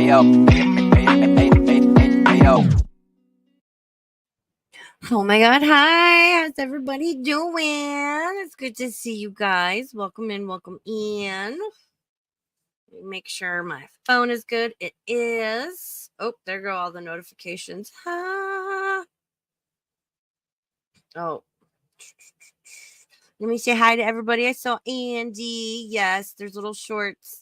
Oh my God. Hi. How's everybody doing? It's good to see you guys. Welcome in. Welcome in. Make sure my phone is good. It is. Oh, there go all the notifications. Oh. Let me say hi to everybody. I saw Andy. Yes, there's little shorts.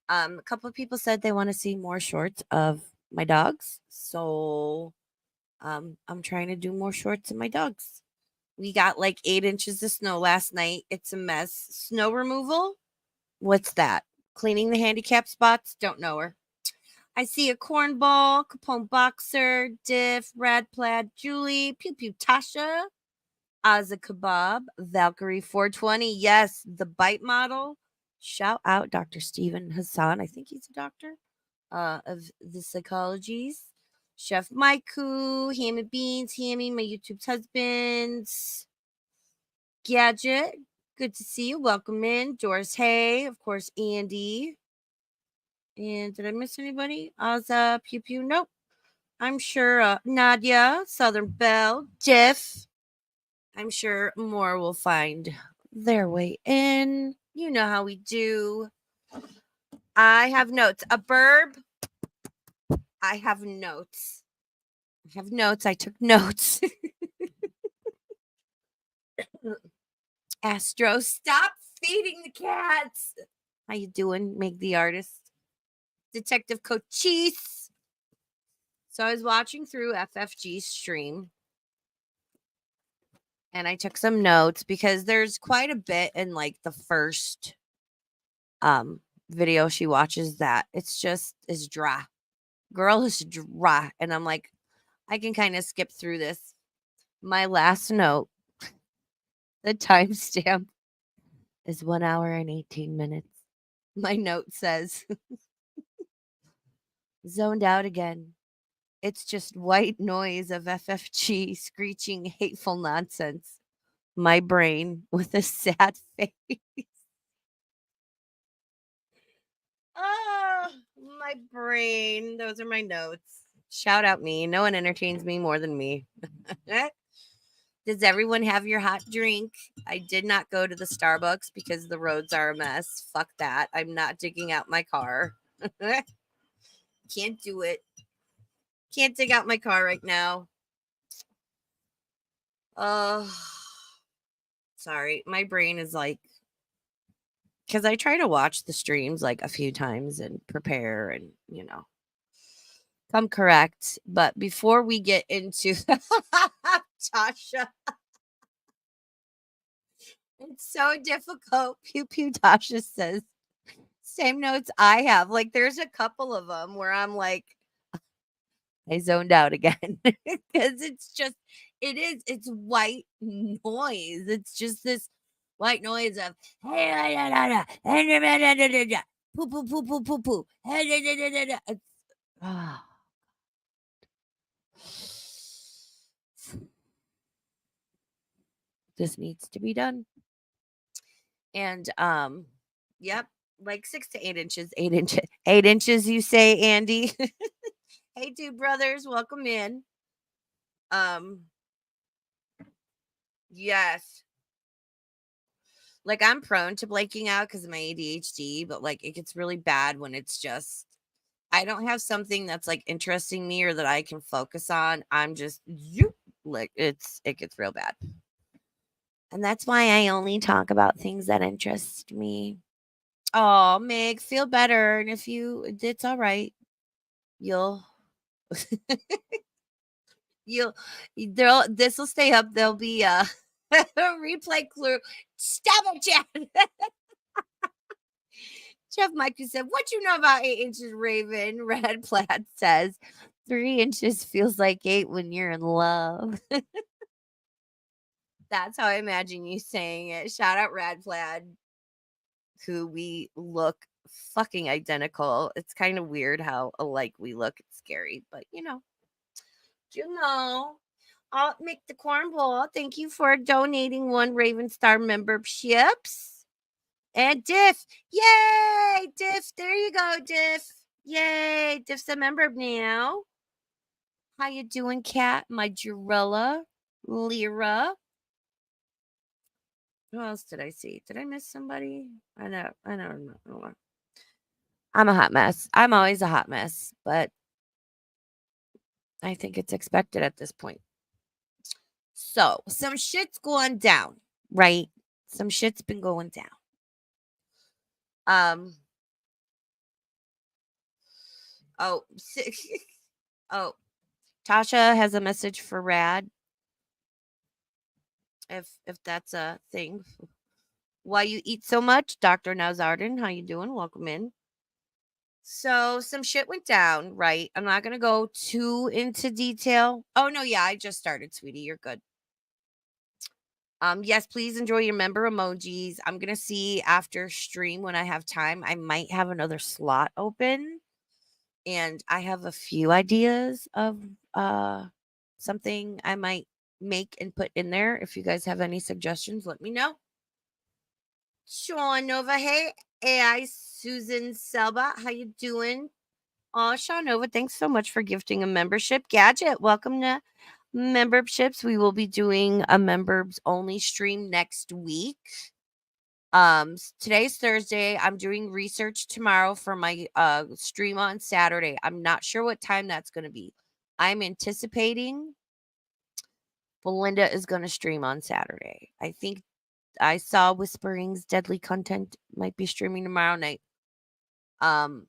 A couple of people said they want to see more shorts of my dogs. So I'm trying to do more shorts of my dogs. We got like 8 inches of snow last night. It's a mess. Snow removal? What's that? Cleaning the handicap spots? Don't know her. I see a cornball, Capone Boxer, Diff, Rad Plaid, Julie, Pew Pew Tasha, Aza Kebab, Valkyrie 420. Yes, the bite model. Shout out Dr. Steven Hassan. I think he's a doctor of the psychologies. Chef Maiku, Hammy Beans, Hammy, my YouTube's husband. Gadget, good to see you. Welcome in. Doris Hay, of course, Andy. And did I miss anybody? Azza, Pew Pew. Nope. I'm sure Nadia, Southern Belle, Jeff. I'm sure more will find their way in. You know how we do. I have notes. A burb. I have notes. I have notes. I took notes. Astro, stop feeding the cats. How you doing, Meg the artist? Detective Cochise. So I was watching through FFG's stream and I took some notes because there's quite a bit in like the first video she watches that it's just is dry. Girl is dry. And I'm like, I can kind of skip through this. My last note, the timestamp is 1 hour and 18 minutes. My note says, zoned out again. It's just white noise of FFG screeching hateful nonsense. My brain with a sad face. Oh, my brain. Those are my notes. Shout out me. No one entertains me more than me. Does everyone have your hot drink? I did not go to the Starbucks because the roads are a mess. Fuck that. I'm not digging out my car. Can't do it. Can't dig out my car right now. Oh, sorry. My brain is like, because I try to watch the streams like a few times and prepare and, come correct. But before we get into Tasha, it's so difficult. Pew Pew Tasha says, same notes I have. Like, there's a couple of them where I'm like, I zoned out again because it's white noise. It's just this white noise of poo poo poo poo poo poo. This needs to be done. And yep, like 6 to 8 inches, 8 inches, you say, Andy. Hey, two brothers, welcome in. Yes. Like, I'm prone to blanking out because of my ADHD, but like it gets really bad when it's just I don't have something that's like interesting me or that I can focus on. I'm just like it gets real bad. And that's why I only talk about things that interest me. Oh, Meg, feel better. And if it's all right. You'll this will stay up. There'll be a replay clue. Stop it, Chad. Chef Mikey said, what you know about 8 inches, Raven? Red Plaid says, 3 inches feels like 8 when you're in love. That's how I imagine you saying it. Shout out Rad Plaid, who we look fucking identical. It's kind of weird how alike we look. It's scary, but I'll make the cornball. Thank you for donating 1 Raven Star memberships. And Diff, yay, Diff. There you go, Diff. Yay, Diff's a member now. How you doing, Kat? My Jarella, Lyra. Who else did I see? Did I miss somebody? I don't know. I'm a hot mess. I'm always a hot mess, but I think it's expected at this point. So, some shit's going down, right? Some shit's been going down. Um, oh, oh, Tasha has a message for Rad. If that's a thing. Why you eat so much, Dr. Nazardin? How you doing? Welcome in. So some shit went down, right? I'm not gonna go too into detail. Oh no, yeah, I just started, sweetie. You're good. Yes, please enjoy your member emojis. I'm gonna see after stream when I have time. I might have another slot open, and I have a few ideas of something I might make and put in there. If you guys have any suggestions, let me know. Sean Nova, hey AI Susan Selba, how you doing? Oh, Sean Nova, thanks so much for gifting a membership. Gadget, welcome to memberships. We will be doing a members only stream next week. Today's Thursday. I'm doing research tomorrow for my stream on Saturday. I'm not sure what time that's going to be. I'm anticipating Belinda is going to stream on Saturday. I think I saw Whispering's Deadly Content might be streaming tomorrow night. Um,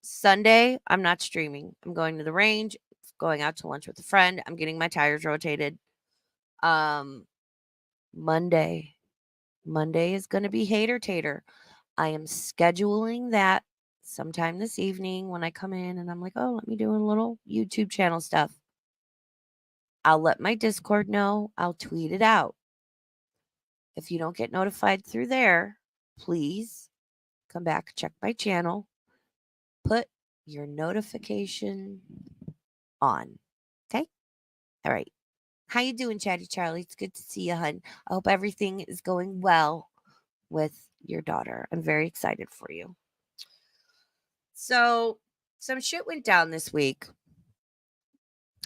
Sunday, I'm not streaming. I'm going to the range, going out to lunch with a friend. I'm getting my tires rotated. Um, Monday, Monday is going to be Hater Tater. I am scheduling that sometime this evening when I come in and I'm like, oh, let me do a little YouTube channel stuff. I'll let my Discord know. I'll tweet it out. If you don't get notified through there, please come back, check my channel, put your notification on. Okay? All right. How you doing, Chatty Charlie? It's good to see you, hun. I hope everything is going well with your daughter. I'm very excited for you. So, some shit went down this week.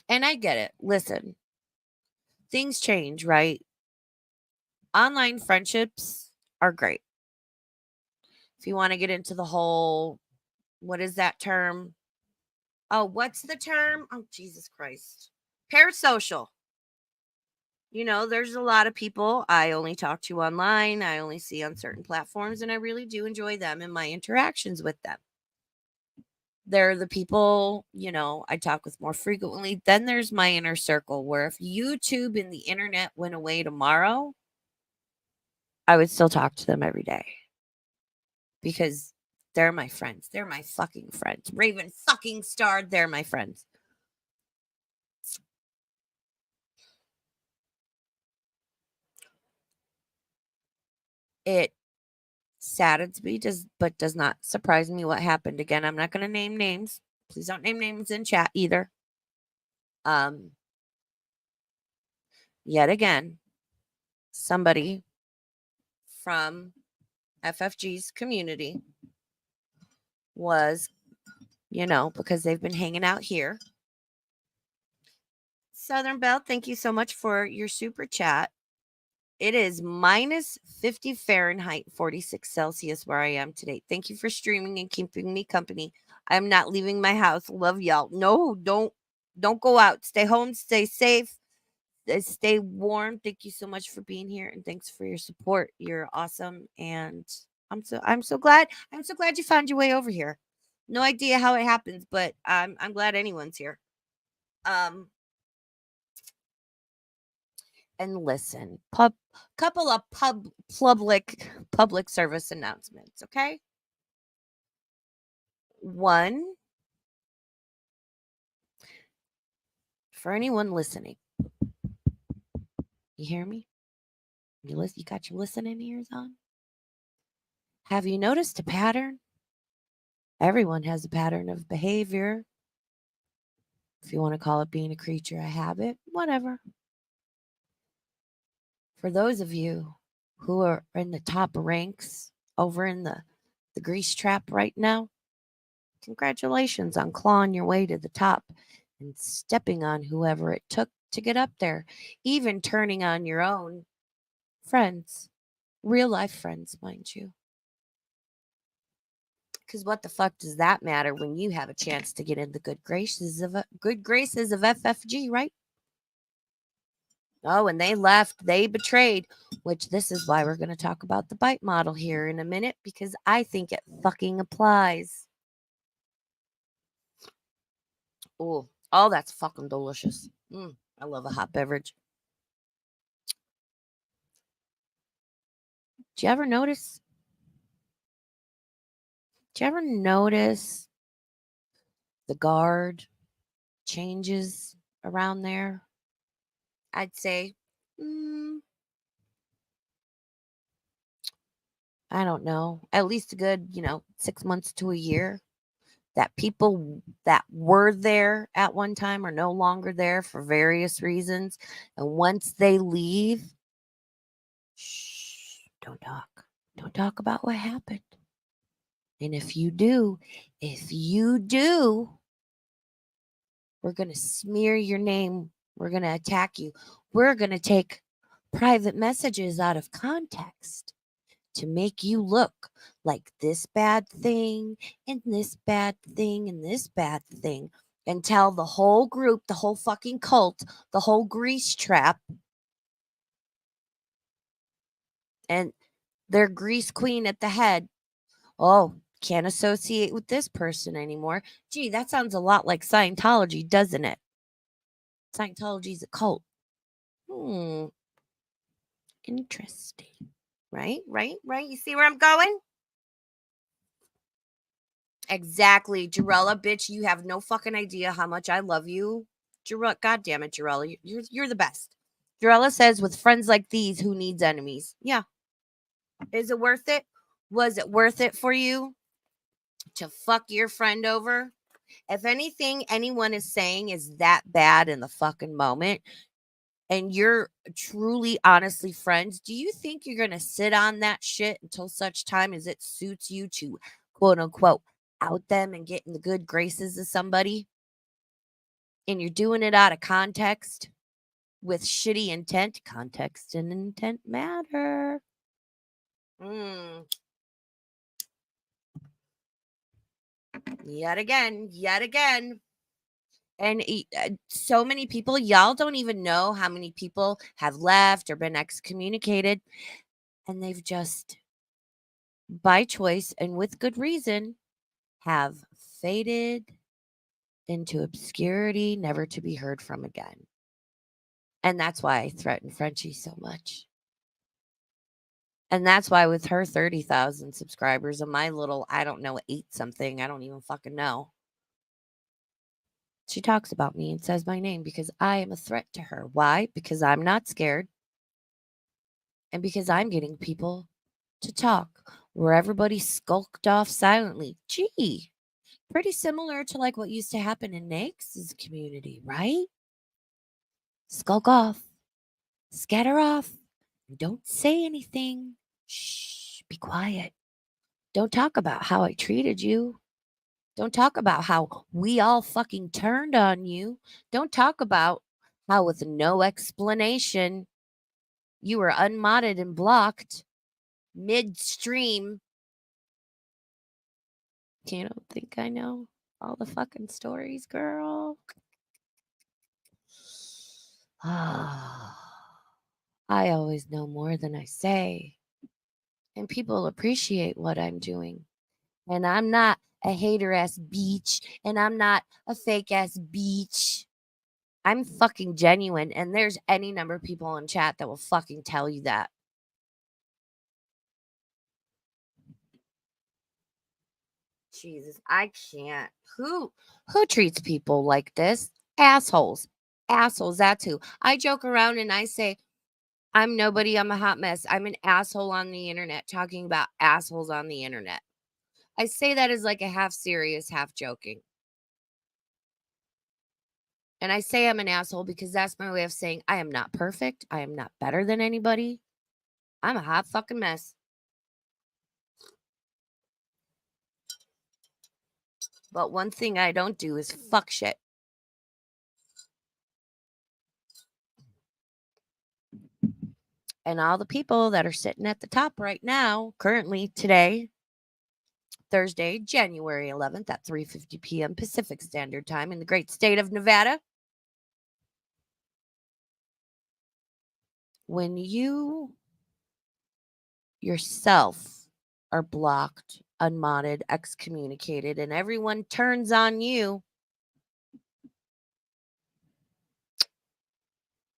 And I get it. Listen, things change, right? Online friendships are great. If you want to get into the whole, what is that term? Oh, what's the term? Oh, Jesus Christ. Parasocial. You know, there's a lot of people I only talk to online, I only see on certain platforms, and I really do enjoy them and my interactions with them. They're the people, you know, I talk with more frequently. Then there's my inner circle where if YouTube and the internet went away tomorrow, I would still talk to them every day because they're my friends. They're my fucking friends. Raven fucking Star, they're my friends. It saddens me, but does not surprise me what happened. Again, I'm not going to name names. Please don't name names in chat either. Um, Yet again, somebody from FFG's community was, you know, because they've been hanging out here. Southern Belle, thank you so much for your super chat. It is minus 50 Fahrenheit, 46 Celsius where I am today. Thank you for streaming and keeping me company. I'm not leaving my house. Love y'all. No, don't go out. Stay home, stay safe, stay warm. Thank you so much for being here and thanks for your support. You're awesome and I'm so glad. I'm so glad you found your way over here. No idea how it happens, but I'm glad anyone's here. Um and listen, couple of public service announcements, okay? One, for anyone listening, you hear me? You got your listening ears on? Have you noticed a pattern? Everyone has a pattern of behavior. If you want to call it being a creature of habit, whatever. For those of you who are in the top ranks over in the grease trap right now, Congratulations on clawing your way to the top and stepping on whoever it took to get up there, even turning on your own friends, real life friends, mind you. Because what the fuck does that matter when you have a chance to get in the good graces of FFG, right? Oh, and they left, they betrayed, which this is why we're going to talk about the bite model here in a minute because I think it fucking applies. Oh, that's fucking delicious. I love a hot beverage. Do you ever notice? Do you ever notice the guard changes around there? I'd say, I don't know, at least a good, 6 months to a year. That people that were there at one time are no longer there for various reasons. And once they leave, shh, don't talk. Don't talk about what happened. And if you do, we're going to smear your name. We're going to attack you. We're going to take private messages out of context to make you look like this bad thing and this bad thing and this bad thing and tell the whole group, the whole fucking cult, the whole grease trap and their grease queen at the head, oh, can't associate with this person anymore. Gee, that sounds a lot like Scientology, doesn't it? Scientology's a cult. Interesting. Right? You see where I'm going? Exactly. Jarella, bitch, you have no fucking idea how much I love you. God damn it, Jarella. You're the best. Jarella says, with friends like these, who needs enemies? Yeah. Is it worth it? Was it worth it for you to fuck your friend over? If anything anyone is saying is that bad in the fucking moment, and you're truly, honestly friends, do you think you're going to sit on that shit until such time as it suits you to, quote unquote, out them and get in the good graces of somebody? And you're doing it out of context with shitty intent? Context and intent matter. Yet again. And so many people, y'all don't even know how many people have left or been excommunicated. And they've just, by choice and with good reason, have faded into obscurity, never to be heard from again. And that's why I threaten Frenchie so much. And that's why with her 30,000 subscribers and my little, I don't know, 8 something, I don't even fucking know. She talks about me and says my name because I am a threat to her. Why? Because I'm not scared. And because I'm getting people to talk where everybody skulked off silently. Gee, pretty similar to like what used to happen in Nake's community, right? Skulk off, scatter off, don't say anything. Shh, be quiet. Don't talk about how I treated you. Don't talk about how we all fucking turned on you. Don't talk about how, with no explanation, you were unmodded and blocked midstream. You don't think I know all the fucking stories, girl? I always know more than I say. And people appreciate what I'm doing. And I'm not a hater ass beach. And I'm not a fake ass beach. I'm fucking genuine. And there's any number of people in chat that will fucking tell you that. Jesus, I can't. Who treats people like this? Assholes. Assholes, that's who. I joke around and I say, I'm nobody, I'm a hot mess. I'm an asshole on the internet talking about assholes on the internet. I say that as like a half serious, half joking. And I say I'm an asshole because that's my way of saying I am not perfect. I am not better than anybody. I'm a hot fucking mess. But one thing I don't do is fuck shit. And all the people that are sitting at the top right now, currently today, Thursday, January 11th at 3:50 p.m. Pacific Standard Time in the great state of Nevada. When you yourself are blocked, unmodded, excommunicated, and everyone turns on you,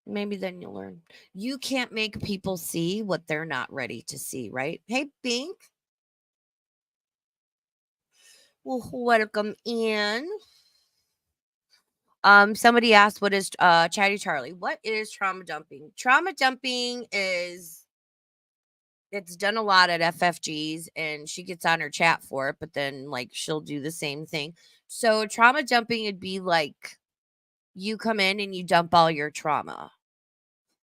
maybe then you'll learn. You can't make people see what they're not ready to see, right? Hey, Bink. Well, welcome in. Somebody asked, what is Chatty Charlie? What is trauma dumping? Trauma dumping is it's done a lot at FFGs and she gets on her chat for it, but then like she'll do the same thing. So trauma dumping would be like you come in and you dump all your trauma,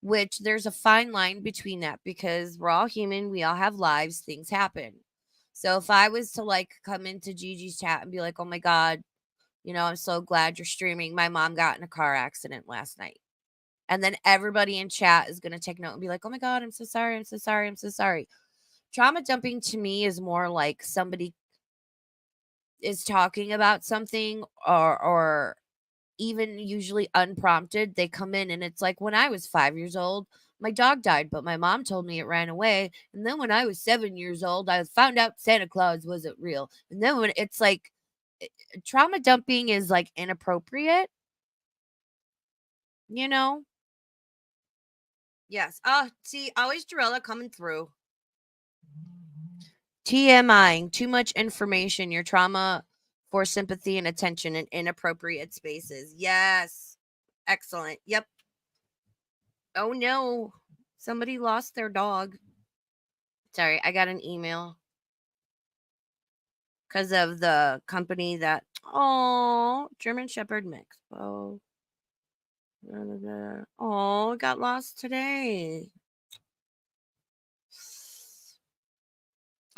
which there's a fine line between that because we're all human, we all have lives, things happen. So if I was to like come into Gigi's chat and be like, "Oh my god, I'm so glad you're streaming. My mom got in a car accident last night." And then everybody in chat is going to take note and be like, "Oh my god, I'm so sorry. I'm so sorry. I'm so sorry." Trauma dumping to me is more like somebody is talking about something or even usually unprompted, they come in and it's like when I was 5 years old, my dog died, but my mom told me it ran away. And then when I was 7 years old, I found out Santa Claus wasn't real. And then when it's like trauma dumping is like inappropriate, you know? Yes. See, always Jarella coming through. TMI, too much information, your trauma for sympathy and attention in inappropriate spaces. Yes. Excellent. Yep. Oh no. Somebody lost their dog. Sorry, I got an email because of the company that German Shepherd mix. Oh, it got lost today.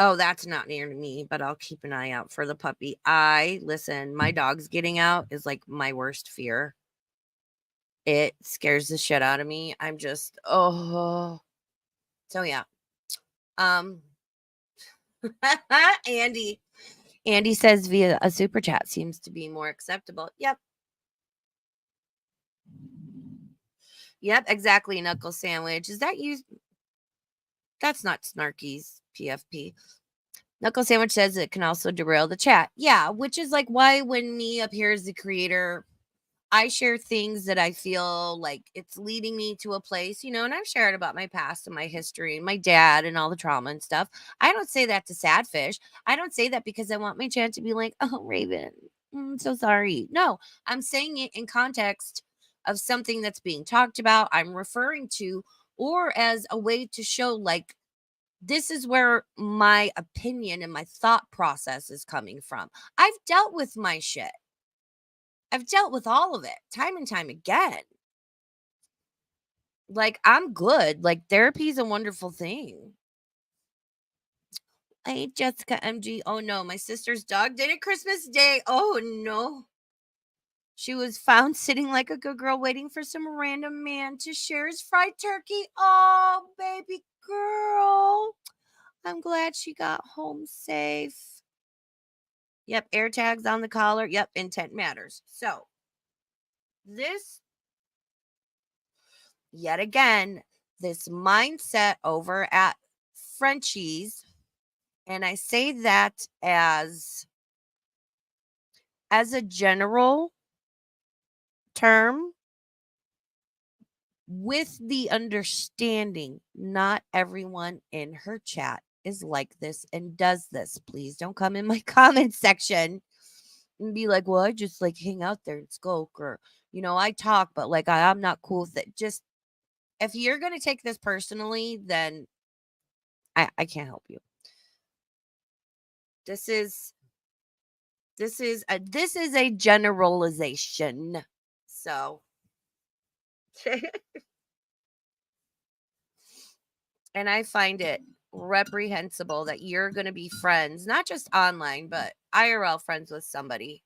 Oh, that's not near to me, but I'll keep an eye out for the puppy. Listen, my dog's getting out is like my worst fear. It scares the shit out of me. I'm just, So yeah. Um, Andy. Andy says via a super chat seems to be more acceptable. Yep. Yep, exactly. Knuckle sandwich. Is that you? That's not Snarky's PFP. Knuckle Sandwich says it can also derail the chat. Yeah, which is like why when me up here as the creator, I share things that I feel like it's leading me to a place, and I've shared about my past and my history and my dad and all the trauma and stuff. I don't say that to Sadfish. I don't say that because I want my chat to be like, "Oh, Raven, I'm so sorry." No, I'm saying it in context of something that's being talked about, I'm referring to, or as a way to show like this is where my opinion and my thought process is coming from. I've dealt with my shit. I've dealt with all of it time and time again. Like, I'm good. Like, therapy is a wonderful thing. Hey, Jessica MG. Oh no, my sister's dog did it Christmas Day. Oh no. She was found sitting like a good girl waiting for some random man to share his fried turkey. Oh, baby girl. I'm glad she got home safe. Yep, air tags on the collar. Yep, intent matters. So, this, yet again, this mindset over at Frenchies, and I say that as a general term with the understanding not everyone in her chat is like this and does this. Please don't come in my comment section and be like, "Well, I just like hang out there and skulk," or I talk, but like I'm not cool with it. Just if you're gonna take this personally, then I can't help you. This is a generalization. So and I find it reprehensible that you're going to be friends, not just online, but IRL friends with somebody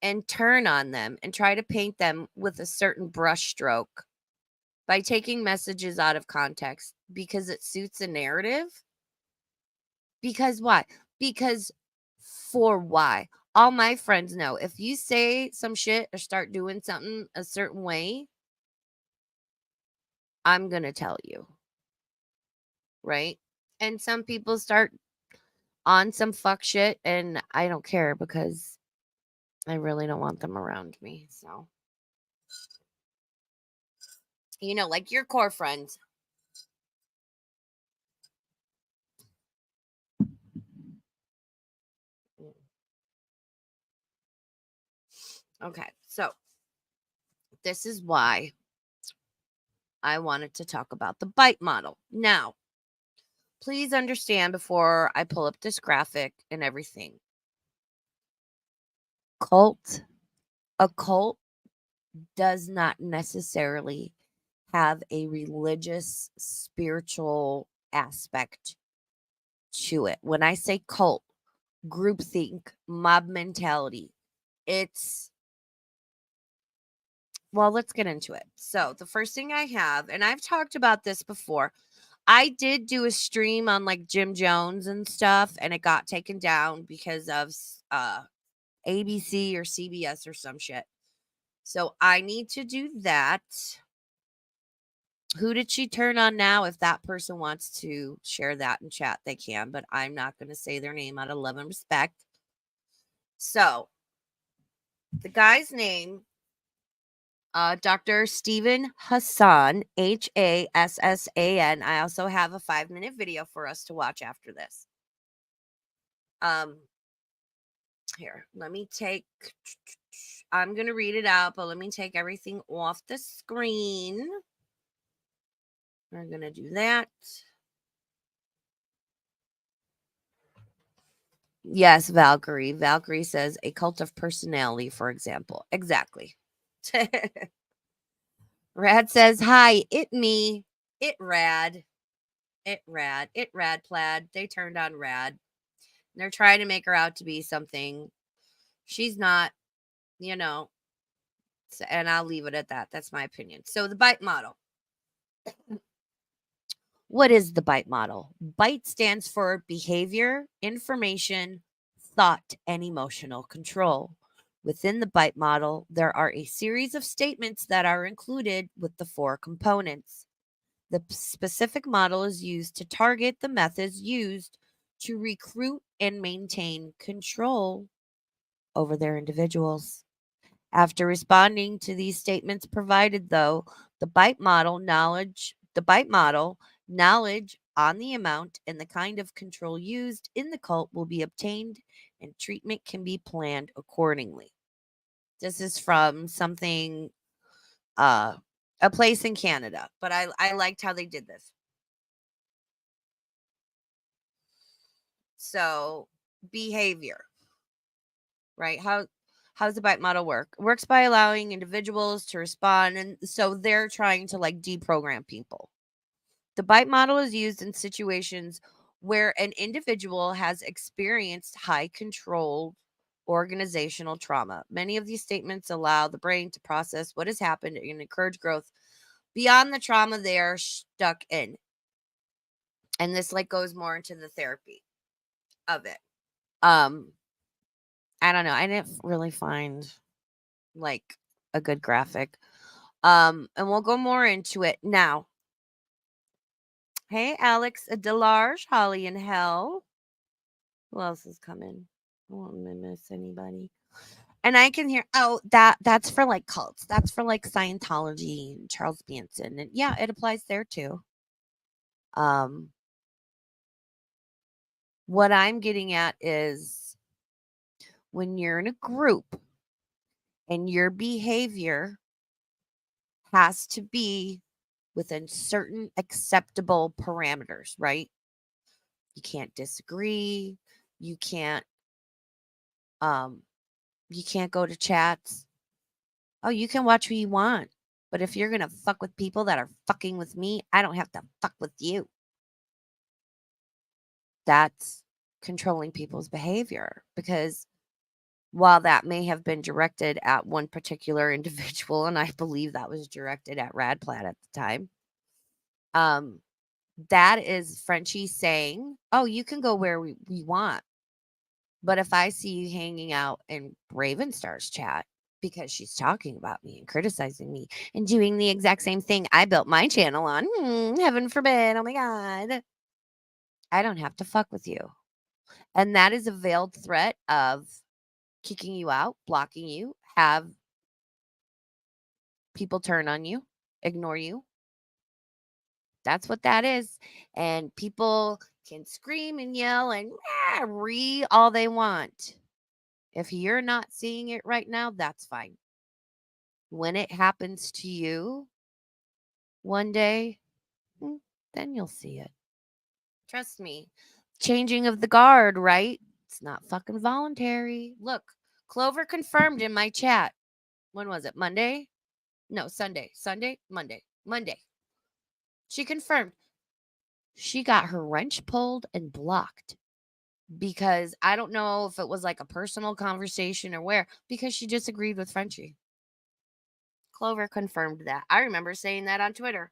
and turn on them and try to paint them with a certain brushstroke by taking messages out of context because it suits a narrative? Because why? Because for why? All my friends know if you say some shit or start doing something a certain way, I'm going to tell you. Right? And some people start on some fuck shit and I don't care because I really don't want them around me. So, like your core friends. Okay. So, this is why I wanted to talk about the bite model. Now, please understand before I pull up this graphic and everything. A cult does not necessarily have a religious, spiritual aspect to it. When I say cult, groupthink, mob mentality, it's, well, let's get into it. So, the first thing I have, and I've talked about this before, I did do a stream on like Jim Jones and stuff, and it got taken down because of ABC or CBS or some shit. So I need to do that. Who did she turn on now? If that person wants to share that in chat, they can, but I'm not going to say their name out of love and respect. So the guy's name, Dr. Stephen Hassan, Hassan. I also have a 5-minute video for us to watch after this. Here, let me take, I'm going to read it out, but let me take everything off the screen. We're going to do that. Yes, Valkyrie. Valkyrie says a cult of personality, for example. Exactly. Rad says, hi, it me. It rad. It rad. It rad plaid. They turned on rad. They're trying to make her out to be something she's not, you know. So, and I'll leave it at that. That's my opinion. So the bite model. What is the bite model? BITE stands for behavior, information, thought, and emotional control. Within the BITE model, there are a series of statements that are included with the 4 components. The specific model is used to target the methods used to recruit and maintain control over their individuals. After responding to these statements provided, though, the BITE model knowledge on the amount and the kind of control used in the cult will be obtained and treatment can be planned accordingly. This is from something, a place in Canada, but I liked how they did this. So, behavior, right? How does the bite model work? It works by allowing individuals to respond, and so they're trying to like deprogram people. The bite model is used in situations where an individual has experienced high control organizational trauma. Many of these statements allow the brain to process what has happened and encourage growth beyond the trauma they are stuck in. And this like goes more into the therapy of it. I don't know. I didn't really find like a good graphic. And we'll go more into it now. Hey, Alex Delarge, Holly and Hell. Who else is coming? I won't miss anybody. And I can hear, oh, that's for like cults. That's for like Scientology and Charles Manson. And yeah, it applies there too. Um, what I'm getting at is when you're in a group and your behavior has to be within certain acceptable parameters, right? You can't disagree. You can't um you can't go to chats. Oh, you can watch who you want. But if you're going to fuck with people that are fucking with me, I don't have to fuck with you. that's controlling people's behavior, because while that may have been directed at one particular individual, and I believe that was directed at Radplat at the time, um, that is Frenchie saying, "Oh, you can go where we want, but if I see you hanging out in Raven Star's chat because she's talking about me and criticizing me and doing the exact same thing I built my channel on, heaven forbid, oh my God, I don't have to fuck with you." And that is a veiled threat of kicking you out, blocking you, have people turn on you, ignore you. That's what that is. And people can scream and yell and all they want. If you're not seeing it right now, that's fine. When it happens to you one day, then you'll see it. Trust me. Changing of the guard, right? It's not fucking voluntary. Look, Clover confirmed in my chat. When was it? Monday? No, Sunday. Sunday? Monday. Monday. She confirmed she got her wrench pulled and blocked, because I don't know if it was like a personal conversation or where, because she disagreed with Frenchie. Clover confirmed that. I remember saying that on Twitter.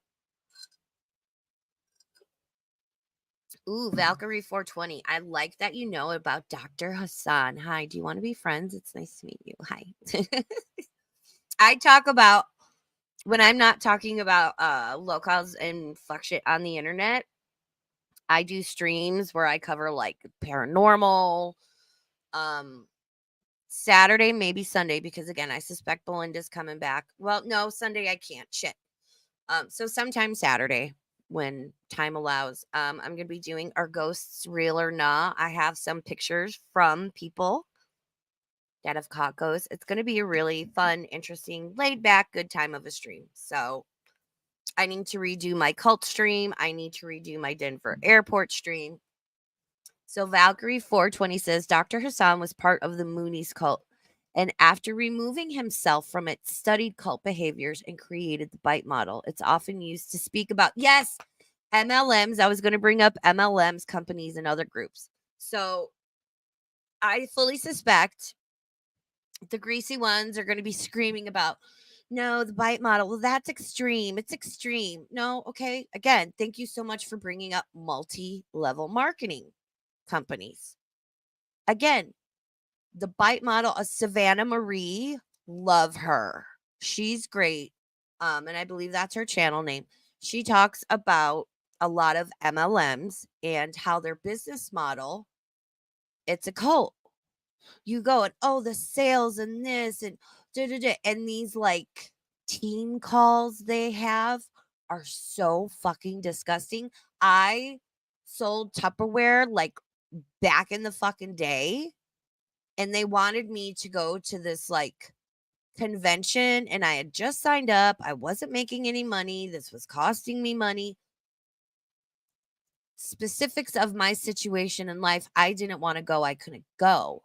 Ooh, Valkyrie 420. I like that you know about Dr. Hassan. Hi, do you want to be friends? It's nice to meet you. Hi. I talk about, when I'm not talking about locals and fuck shit on the internet, I do streams where I cover like paranormal, Saturday, maybe Sunday, because again, I suspect Belinda's coming back. Well, no, Sunday I can't. Shit. So sometime Saturday when time allows, I'm gonna be doing Are Ghosts Real or Nah? I have some pictures from people that have caught ghosts. It's gonna be a really fun, interesting, laid back, good time of a stream. So I need to redo my cult stream. I need to redo my Denver airport stream. So Valkyrie 420 says Dr. Hassan was part of the Moonies cult, and after removing himself from its studied cult behaviors and created the bite model, it's often used to speak about, yes, MLMs. I was going to bring up MLMs, companies, and other groups. So I fully suspect the greasy ones are going to be screaming about, no, the bite model. Well, that's extreme. It's extreme. No, okay. Again, thank you so much for bringing up multi-level marketing companies. Again, the bite model of Savannah Marie, love her. She's great. And I believe that's her channel name. She talks about a lot of MLMs and how their business model, it's a cult. You go and, oh, the sales and this and and these like team calls they have are so fucking disgusting. I sold Tupperware like back in the fucking day, and they wanted me to go to this like convention, and I had just signed up. I wasn't making any money. This was costing me money. Specifics of my situation in life, I didn't want to go. I couldn't go.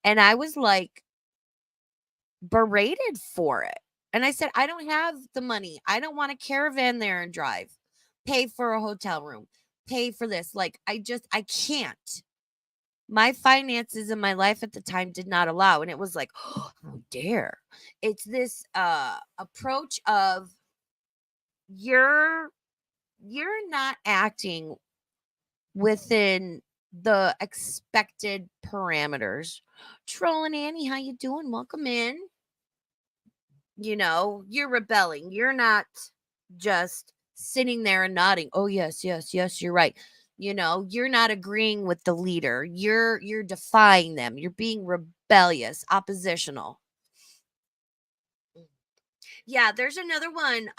And I was like berated for it. And I said, I don't have the money. I don't want to caravan there and drive, pay for a hotel room, pay for this. Like, I can't. My finances in my life at the time did not allow. And it was like, oh, how dare. It's this approach of you're not acting within the expected parameters. Trolling Annie, how you doing? Welcome in. You're rebelling. You're not just sitting there and nodding. Oh, yes, yes, yes, you're right. You're not agreeing with the leader. You're defying them. You're being rebellious, oppositional. Yeah, there's another one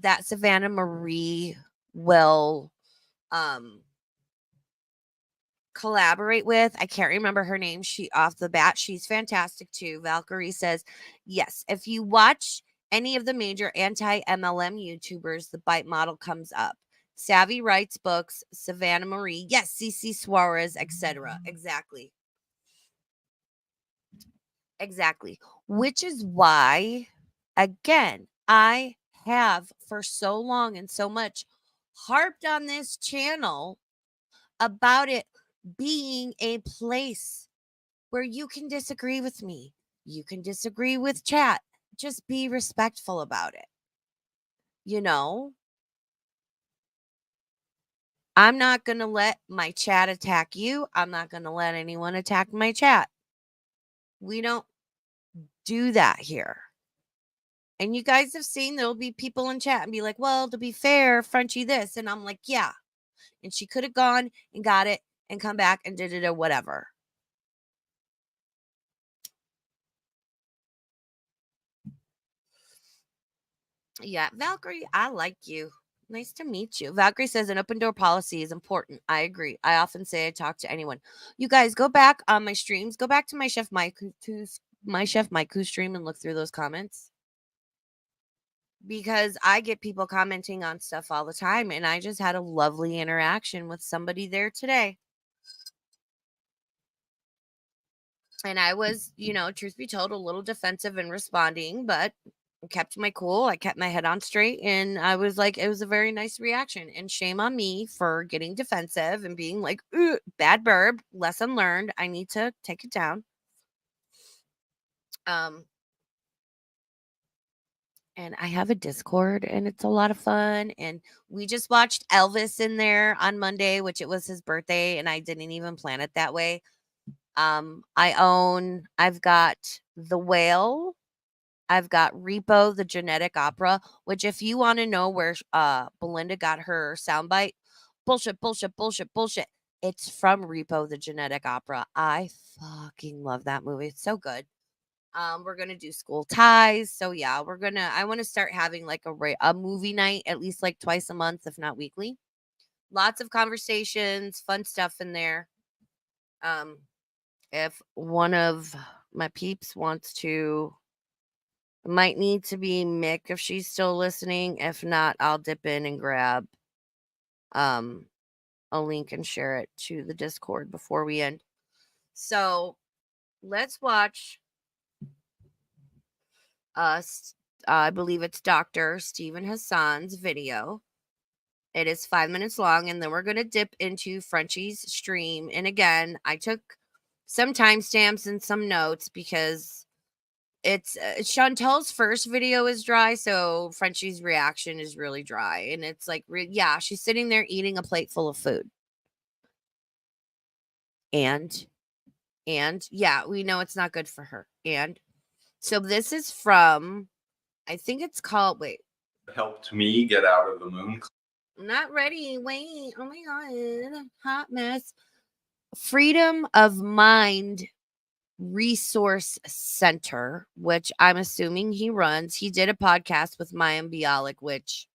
that Savannah Marie will collaborate with. I can't remember her name. She off the bat, she's fantastic too. Valkyrie says, yes, if you watch any of the major anti-MLM YouTubers, the bite model comes up. Savvy writes books, Savannah Marie, yes, CC Suarez, etc. Exactly. Exactly. Which is why, again, I have for so long and so much harped on this channel about it being a place where you can disagree with me. You can disagree with chat. Just be respectful about it. You know, I'm not going to let my chat attack you. I'm not going to let anyone attack my chat. We don't do that here. And you guys have seen there'll be people in chat and be like, well, to be fair, Frenchie this. And I'm like, yeah. And she could have gone and got it and come back and did it or whatever. Yeah, Valkyrie, I like you. Nice to meet you. Valkyrie says an open door policy is important. I agree. I often say I talk to anyone. You guys go back on my streams. Go back to my Chef Maiku stream and look through those comments. Because I get people commenting on stuff all the time, and I just had a lovely interaction with somebody there today. And I was, truth be told, a little defensive in responding, but kept my cool. I kept my head on straight, and I was like, it was a very nice reaction. And shame on me for getting defensive and being like, bad burb, lesson learned. I need to take it down. And I have a Discord, and it's a lot of fun. And we just watched Elvis in there on Monday, which it was his birthday, and I didn't even plan it that way. I've got The Whale. I've got Repo, the genetic opera, which if you want to know where Belinda got her soundbite, bullshit, bullshit, bullshit, bullshit. It's from Repo, the genetic opera. I fucking love that movie. It's so good. We're gonna do school ties. So yeah, I want to start having like a movie night at least like twice a month, if not weekly. Lots of conversations, fun stuff in there. If one of my peeps wants to, might need to be Mick if she's still listening. If not, I'll dip in and grab um a link and share it to the Discord before we end. So let's watch I believe it's Dr. Stephen Hassan's video. It is 5 minutes long, and then we're going to dip into Frenchie's stream. And again, I took some timestamps and some notes because it's Chantel's first video is dry, so Frenchie's reaction is really dry. And it's like, yeah, she's sitting there eating a plate full of food. And yeah, we know it's not good for her. And so this is from, I think it's called, wait. Helped me get out of the moon. Not ready. Wait. Oh my God. Hot mess. Freedom of Mind Resource Center, which I'm assuming he runs. He did a podcast with Mayim Bialik, which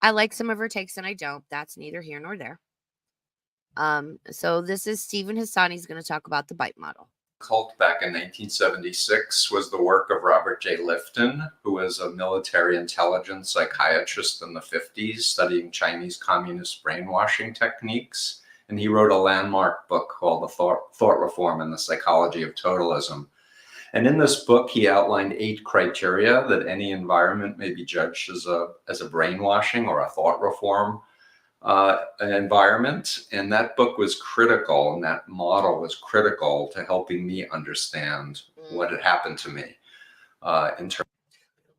I like some of her takes and I don't. That's neither here nor there. So this is Stephen Hassan. He's going to talk about the BITE model. Cult back in 1976 was the work of Robert J. Lifton, who was a military intelligence psychiatrist in the 50s studying Chinese communist brainwashing techniques. And he wrote a landmark book called The Thought Reform and the Psychology of Totalism. And in this book, he outlined 8 criteria that any environment may be judged as a brainwashing or a thought reform environment. And that book was critical, and that model was critical to helping me understand what had happened to me.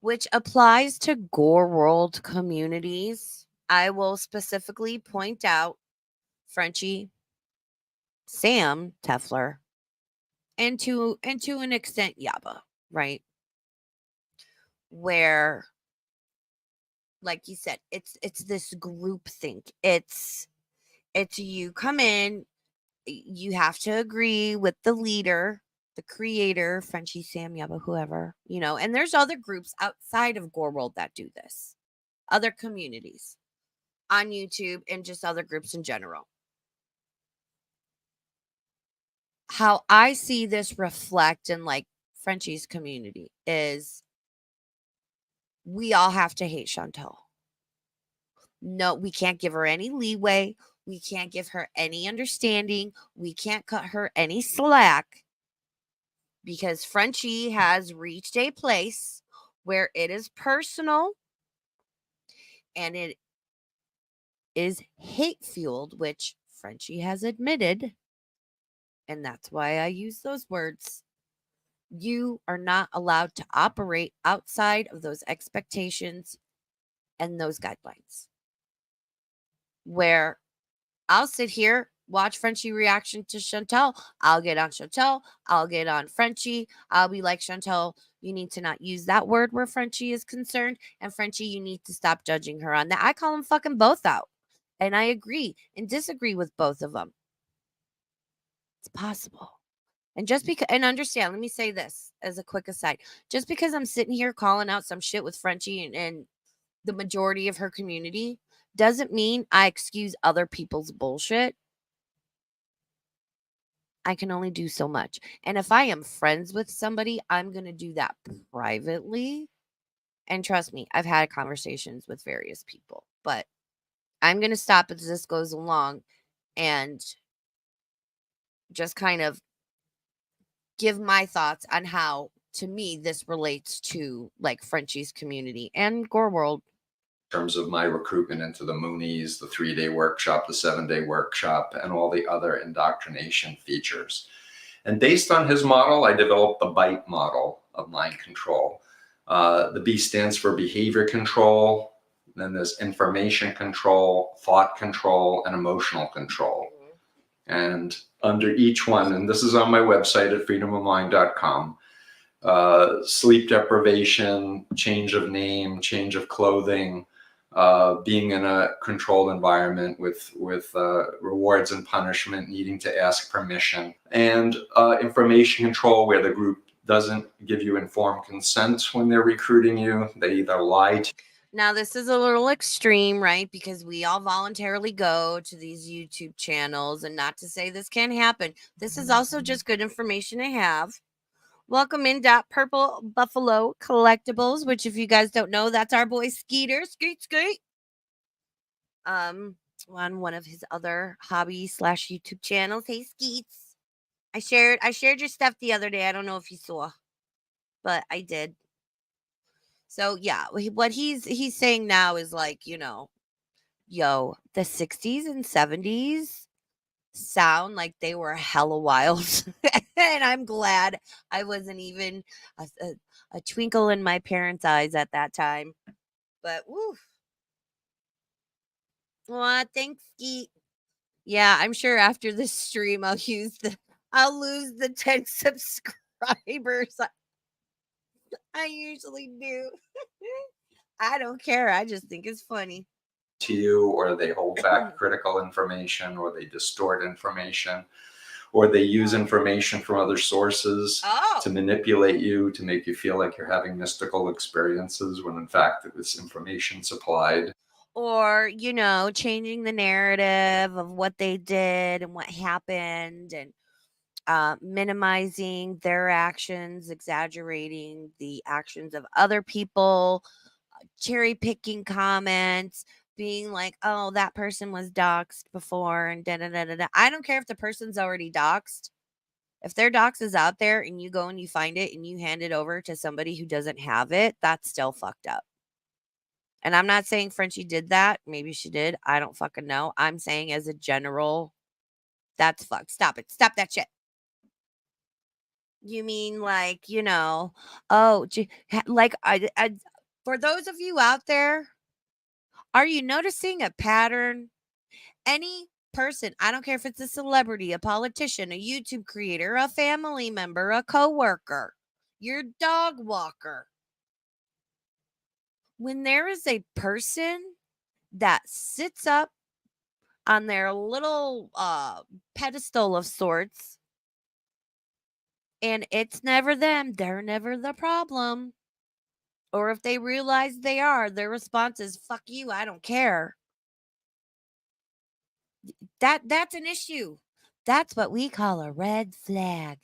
Which applies to Gore World communities. I will specifically point out Frenchie, Sam Tefler, and to an extent Yaba, right? Where, like you said, it's this group think. It's you come in, you have to agree with the leader, the creator, Frenchie, Sam, Yaba, whoever, and there's other groups outside of Gore World that do this, other communities on YouTube and just other groups in general. How I see this reflect in like Frenchie's community is we all have to hate Chantel. No, we can't give her any leeway. We can't give her any understanding. We can't cut her any slack because Frenchie has reached a place where it is personal and is hate-fueled, which Frenchie has admitted, and that's why I use those words. You are not allowed to operate outside of those expectations and those guidelines. Where I'll sit here, watch Frenchie reaction to Chantel. I'll get on Chantel. I'll get on Frenchie. I'll be like, Chantel, you need to not use that word where Frenchie is concerned. And Frenchie, you need to stop judging her on that. I call them fucking both out. And I agree and disagree with both of them. It's possible. And just because, and understand, let me say this as a quick aside. Just because I'm sitting here calling out some shit with Frenchie and the majority of her community doesn't mean I excuse other people's bullshit. I can only do so much. And if I am friends with somebody, I'm going to do that privately. And trust me, I've had conversations with various people, but I'm going to stop as this goes along and just kind of give my thoughts on how, to me, this relates to like Frenchie's community and Gore World. In terms of my recruitment into the Moonies, the 3-day workshop, the 7-day workshop, and all the other indoctrination features. And based on his model, I developed the BITE model of mind control. The B stands for behavior control. Then there's information control, thought control, and emotional control. And under each one, and this is on my website at freedomofmind.com, sleep deprivation, change of name, change of clothing, being in a controlled environment with rewards and punishment, needing to ask permission, and information control, where the group doesn't give you informed consent when they're recruiting you. They either lie to Now, this is a little extreme, right? Because we all voluntarily go to these YouTube channels, and not to say this can't happen. This is also just good information to have. Welcome in, Purple Buffalo Collectibles, which, if you guys don't know, that's our boy Skeeter. Skeet. On one of his other hobby / YouTube channels. Hey, Skeets. I shared your stuff the other day. I don't know if you saw, but I did. So yeah, what he's saying now is like, yo, the 60s and 70s sound like they were hella wild. And I'm glad I wasn't even a twinkle in my parents' eyes at that time. But woo. Well, thanks, Skeet. Yeah, I'm sure after this stream I'll lose the 10 subscribers. I usually do. I don't care. I just think it's funny. to you, or they hold back critical information, or they distort information, or they use information from other sources to manipulate you, to make you feel like you're having mystical experiences when in fact it was information supplied. Or, changing the narrative of what they did and what happened, and minimizing their actions, exaggerating the actions of other people, cherry picking comments, being like, oh, that person was doxxed before, and da da da da da. I don't care if the person's already doxxed. If their dox is out there and you go and you find it and you hand it over to somebody who doesn't have it, that's still fucked up. And I'm not saying Frenchie did that. Maybe she did. I don't fucking know. I'm saying as a general, that's fucked. Stop it. Stop that shit. You mean like, oh, like for those of you out there, are you noticing a pattern? Any person, I don't care if it's a celebrity, a politician, a YouTube creator, a family member, a coworker, your dog walker. When there is a person that sits up on their little pedestal of sorts, and it's never them, they're never the problem. Or if they realize they are, their response is, fuck you, I don't care. That's an issue. That's what we call a red flag.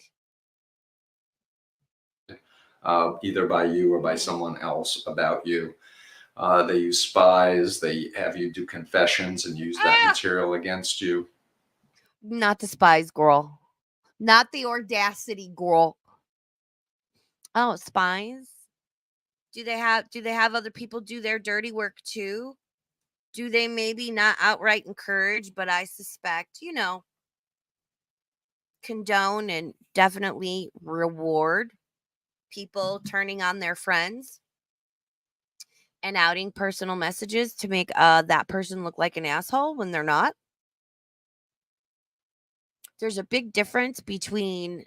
Either by you or by someone else about you. They use spies. They have you do confessions and use that material against you. Not the spies, girl. Not the audacity, girl. Oh, spies? Do they have other people do their dirty work too? Do they maybe not outright encourage, but I suspect, condone and definitely reward people turning on their friends and outing personal messages to make that person look like an asshole when they're not? There's a big difference between,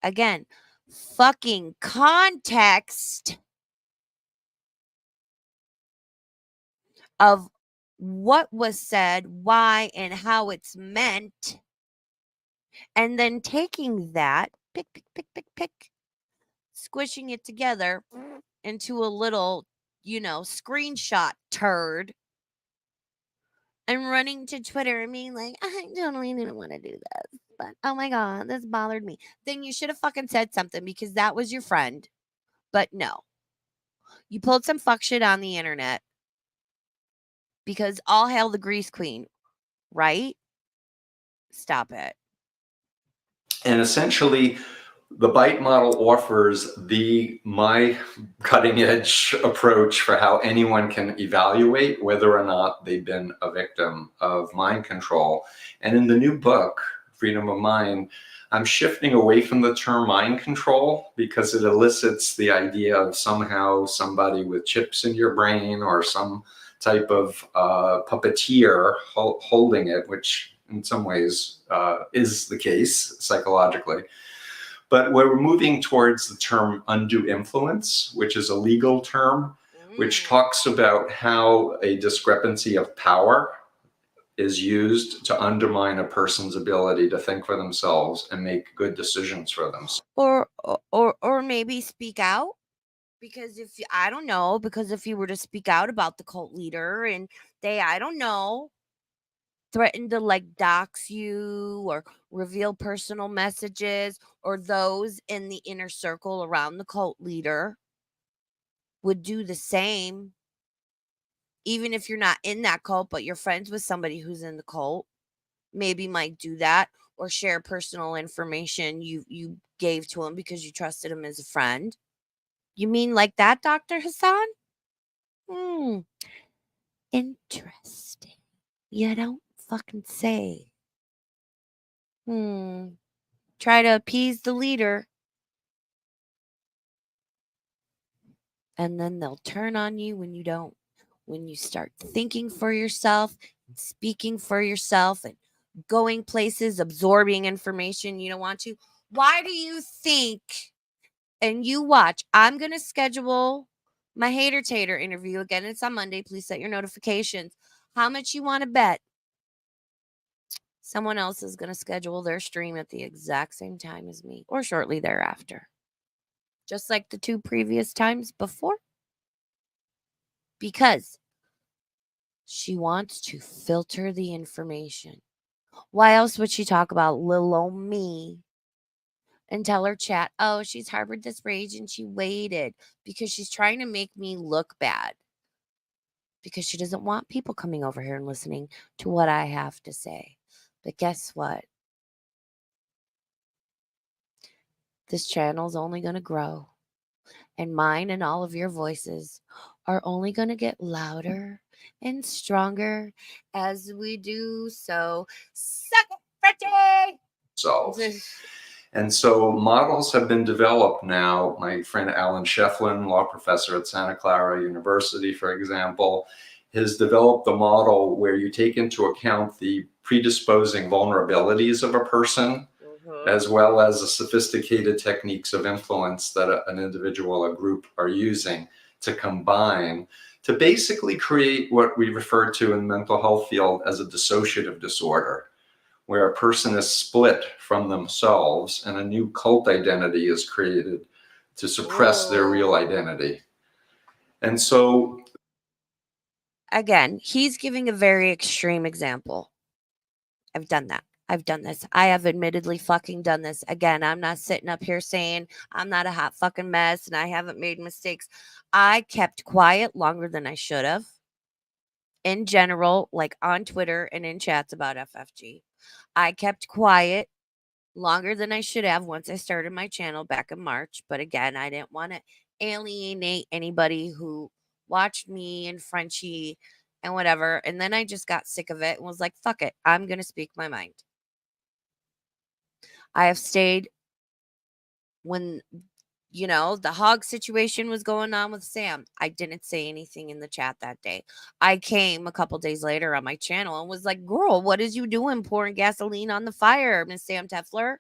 again, fucking context of what was said, why, and how it's meant, and then taking that, pick, squishing it together into a little, screenshot turd and running to Twitter and being like, I totally didn't want to do this, but oh my God, this bothered me. Then you should have fucking said something because that was your friend. But no, you pulled some fuck shit on the internet because all hail the grease queen, right? Stop it. And essentially, the bite model offers my cutting edge approach for how anyone can evaluate whether or not they've been a victim of mind control. And in the new book, Freedom of Mind, I'm shifting away from the term mind control because it elicits the idea of somehow somebody with chips in your brain or some type of puppeteer holding it, which in some ways is the case psychologically. But we're moving towards the term undue influence, which is a legal term, which talks about how a discrepancy of power is used to undermine a person's ability to think for themselves and make good decisions for themselves. Or maybe speak out. Because I don't know, because if you were to speak out about the cult leader and they, I don't know, threaten to like dox you or reveal personal messages, or those in the inner circle around the cult leader would do the same, even if you're not in that cult but you're friends with somebody who's in the cult, maybe might do that or share personal information you gave to him because you trusted him as a friend. You mean like that, Dr. Hassan? Interesting. You don't fucking say. Try to appease the leader. And then they'll turn on you when you don't. When you start thinking for yourself, speaking for yourself, and going places, absorbing information you don't want to. Why do you think? And you watch, I'm going to schedule my Hater Tater interview again. It's on Monday. Please set your notifications. How much you want to bet? Someone else is going to schedule their stream at the exact same time as me or shortly thereafter. Just like the 2 previous times before. Because she wants to filter the information. Why else would she talk about little old me and tell her chat, oh, she's harbored this rage and she waited? Because she's trying to make me look bad. Because she doesn't want people coming over here and listening to what I have to say. But guess what? This channel's only going to grow. And mine and all of your voices are only going to get louder and stronger as we do so. Suck it, Freddie! And so models have been developed now. My friend Alan Shefflin, law professor at Santa Clara University, for example, has developed a model where you take into account the predisposing vulnerabilities of a person, as well as the sophisticated techniques of influence that an individual or group are using to combine to basically create what we refer to in the mental health field as a dissociative disorder, where a person is split from themselves and a new cult identity is created to suppress their real identity. And so, again, he's giving a very extreme example. I've done that. I've done this. I have admittedly fucking done this. Again, I'm not sitting up here saying I'm not a hot fucking mess and I haven't made mistakes. I kept quiet longer than I should have. In general, like on Twitter and in chats about FFG. I kept quiet longer than I should have once I started my channel back in March. But again, I didn't want to alienate anybody who watched me and Frenchie and whatever. And then I just got sick of it and was like, fuck it. I'm going to speak my mind. I have stayed when, the hog situation was going on with Sam. I didn't say anything in the chat that day. I came a couple days later on my channel and was like, girl, what is you doing pouring gasoline on the fire, Miss Sam Tefler?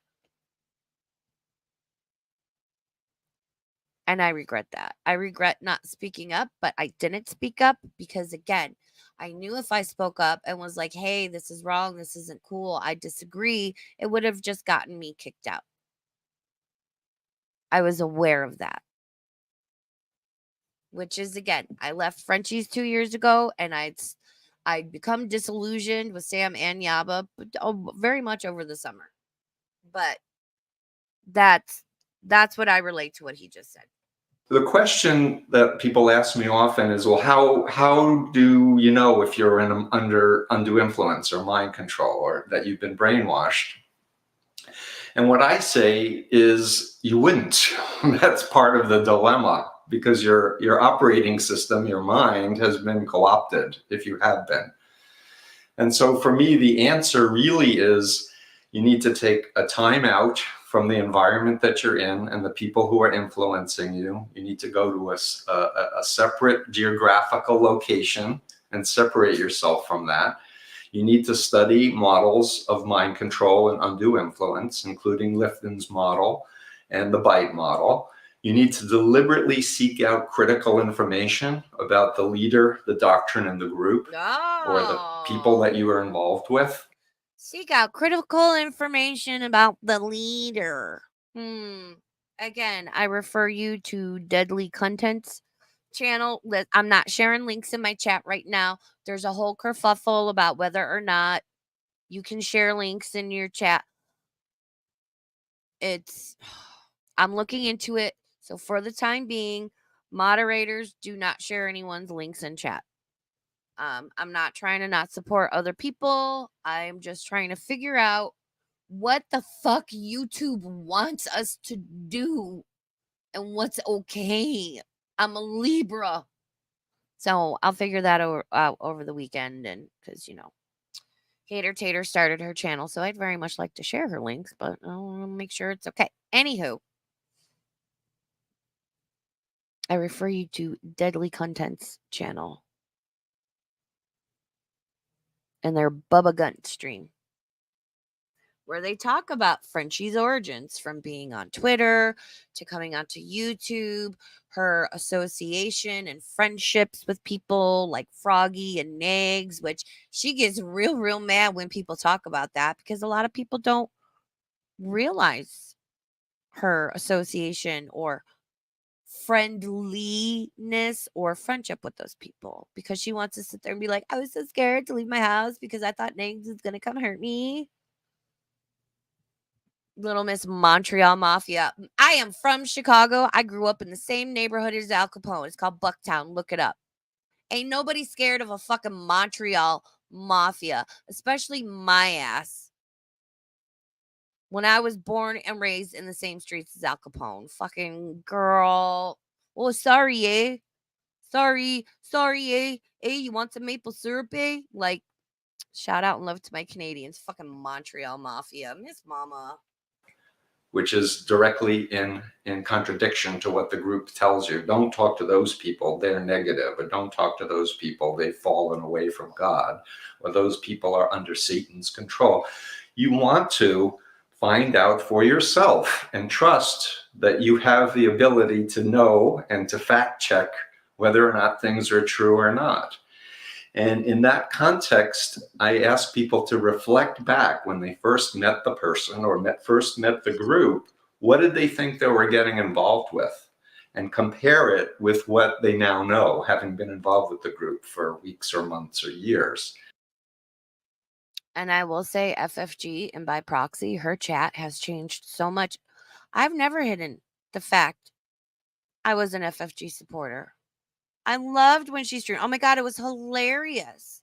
And I regret that. I regret not speaking up, but I didn't speak up because, again, I knew if I spoke up and was like, hey, this is wrong, this isn't cool, I disagree, it would have just gotten me kicked out. I was aware of that. Which is, again, I left Frenchie's 2 years ago, and I'd become disillusioned with Sam and Yaba very much over the summer. But that's what I relate to what he just said. The question that people ask me often is, well, how do you know if you're under undue influence or mind control or that you've been brainwashed? And what I say is you wouldn't. That's part of the dilemma, because your operating system, your mind, has been co-opted if you have been. And so for me, the answer really is you need to take a time out from the environment that you're in and the people who are influencing you. You need to go to a separate geographical location and separate yourself from that. You need to study models of mind control and undue influence, including Lifton's model and the BITE model. You need to deliberately seek out critical information about the leader, the doctrine, and the group, or the people that you are involved with. Seek out critical information about the leader. Again, I refer you to Deadly Content's channel. I'm not sharing links in my chat right now. There's a whole kerfuffle about whether or not you can share links in your chat. I'm looking into it. So for the time being, moderators do not share anyone's links in chat. I'm not trying to not support other people. I'm just trying to figure out what the fuck YouTube wants us to do and what's okay. I'm a Libra. So I'll figure that out over the weekend. And because, Hater Tater started her channel. So I'd very much like to share her links, but I'll make sure it's okay. Anywho, I refer you to Deadly Content's channel and their Bubba Gunt stream, where they talk about Frenchie's origins from being on Twitter to coming onto YouTube, her association and friendships with people like Froggy and Nags, which she gets real mad when people talk about that because a lot of people don't realize her association or friendliness or friendship with those people, because she wants to sit there and be like, I was so scared to leave my house because I thought Nags was going to come hurt me. Little Miss Montreal Mafia. I am from Chicago. I grew up in the same neighborhood as Al Capone. It's called Bucktown. Look it up. Ain't nobody scared of a fucking Montreal Mafia, especially my ass. When I was born and raised in the same streets as Al Capone. Fucking girl. Oh, sorry, eh? Sorry, eh? Eh, you want some maple syrup, eh? Like, shout out and love to my Canadians. Fucking Montreal Mafia. Miss Mama. Which is directly in contradiction to what the group tells you. Don't talk to those people, they're negative. Or don't talk to those people, they've fallen away from God. Or those people are under Satan's control. You want to find out for yourself and trust that you have the ability to know and to fact check whether or not things are true or not. And in that context, I ask people to reflect back when they first met the person or first met the group. What did they think they were getting involved with? And compare it with what they now know, having been involved with the group for weeks or months or years. And I will say FFG, and by proxy, her chat has changed so much. I've never hidden the fact I was an FFG supporter. I loved when she streamed. Oh my God, it was hilarious.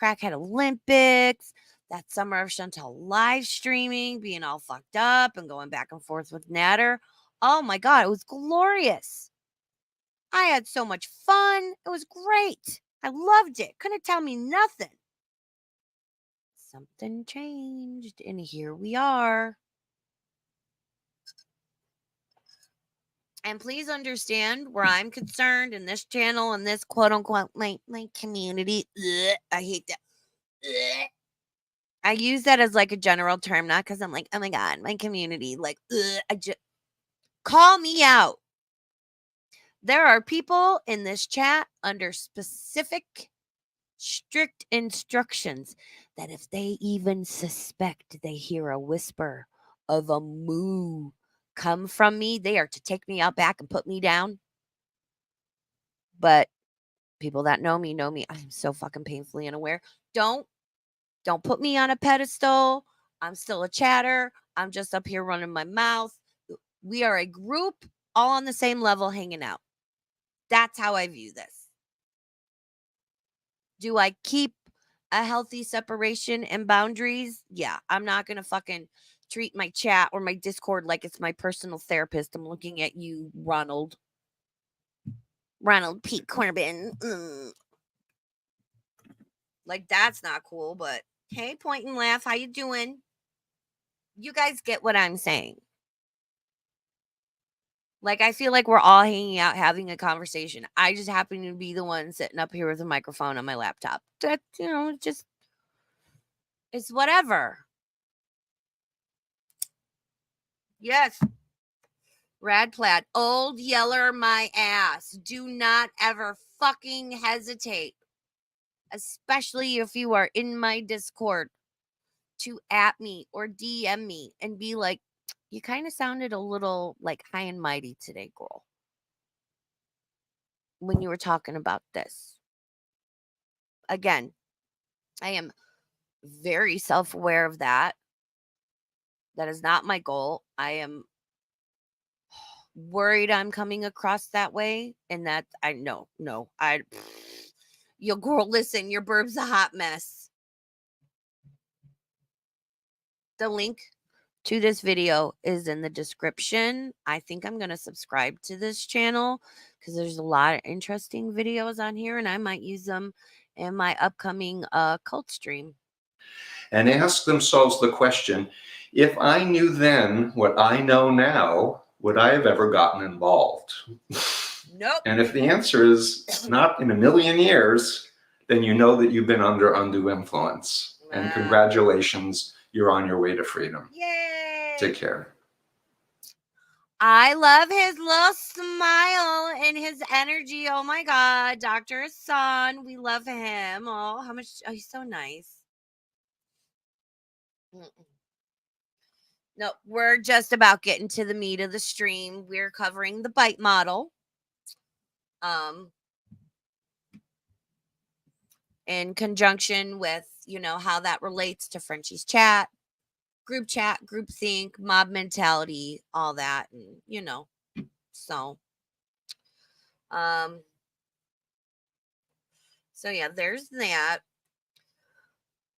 Crackhead Olympics, that summer of Chantel live streaming, being all fucked up and going back and forth with Natter. Oh my God, it was glorious. I had so much fun. It was great. I loved it. Couldn't tell me nothing. Something changed, and here we are. And please understand where I'm concerned in this channel and this quote unquote my community. Ugh, I hate that. Ugh. I use that as like a general term, not because I'm like, oh my God, my community. Like, ugh, call me out. There are people in this chat under specific, strict instructions that if they even suspect they hear a whisper of a moo come from me, they are to take me out back and put me down. But people that know me. I'm so fucking painfully unaware. Don't put me on a pedestal. I'm still a chatter. I'm just up here running my mouth. We are a group all on the same level hanging out. That's how I view this. Do I keep a healthy separation and boundaries? Yeah, I'm not going to fucking treat my chat or my Discord like it's my personal therapist. I'm looking at you, Ronald P. Corbin. Like, that's not cool, but hey, point and laugh. How you doing? You guys get what I'm saying. Like, I feel like we're all hanging out having a conversation. I just happen to be the one sitting up here with a microphone on my laptop. That, just, it's whatever. Yes. Rad plaid. Old Yeller my ass. Do not ever fucking hesitate, especially if you are in my Discord, to at me or DM me and be like, you kind of sounded a little like high and mighty today, girl, when you were talking about this. Again, I am very self-aware of that. That is not my goal. I am worried I'm coming across that way, and that your girl, listen, your burb's a hot mess. The link to this video is in the description. I think I'm going to subscribe to this channel because there's a lot of interesting videos on here, and I might use them in my upcoming cult stream. And ask themselves the question, if I knew then what I know now, would I have ever gotten involved? Nope. And if the answer is not in a million years, then you know that you've been under undue influence. And congratulations, you're on your way to freedom. Yay! Take care. I love his little smile and his energy. Oh my God, Dr. Hassan, we love him. Oh, how much? Oh, he's so nice. No, we're just about getting to the meat of the stream. We're covering the bite model. In conjunction with, how that relates to Frenchie's chat, group think, mob mentality, all that, and so yeah, there's that.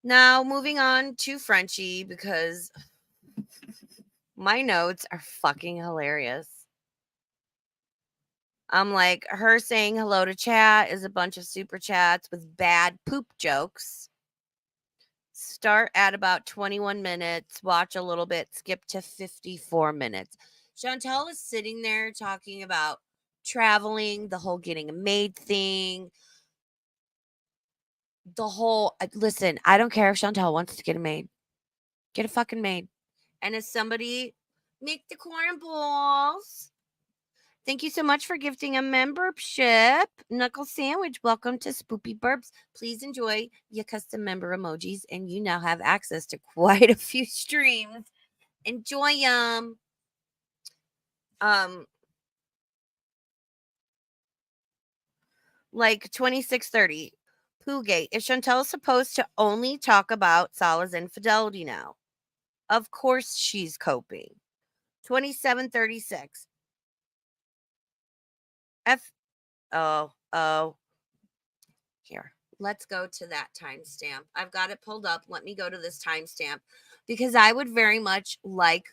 Now moving on to Frenchie, because my notes are fucking hilarious. I'm like, her saying hello to chat is a bunch of super chats with bad poop jokes. Start at about 21 minutes, watch a little bit, skip to 54 minutes. Chantel is sitting there talking about traveling, the whole getting a maid thing, the whole, listen, I don't care if Chantel wants to get a maid. Get a fucking maid. And as somebody, make the corn balls. Thank you so much for gifting a membership. Knuckle Sandwich, welcome to Spoopy Burps. Please enjoy your custom member emojis, and you now have access to quite a few streams. Enjoy them. Like 2630. Poogate. Is Chantel supposed to only talk about Salah's infidelity now? Of course she's coping. 2736. Here, let's go to that timestamp. I've got it pulled up. Let me go to this timestamp because I would very much like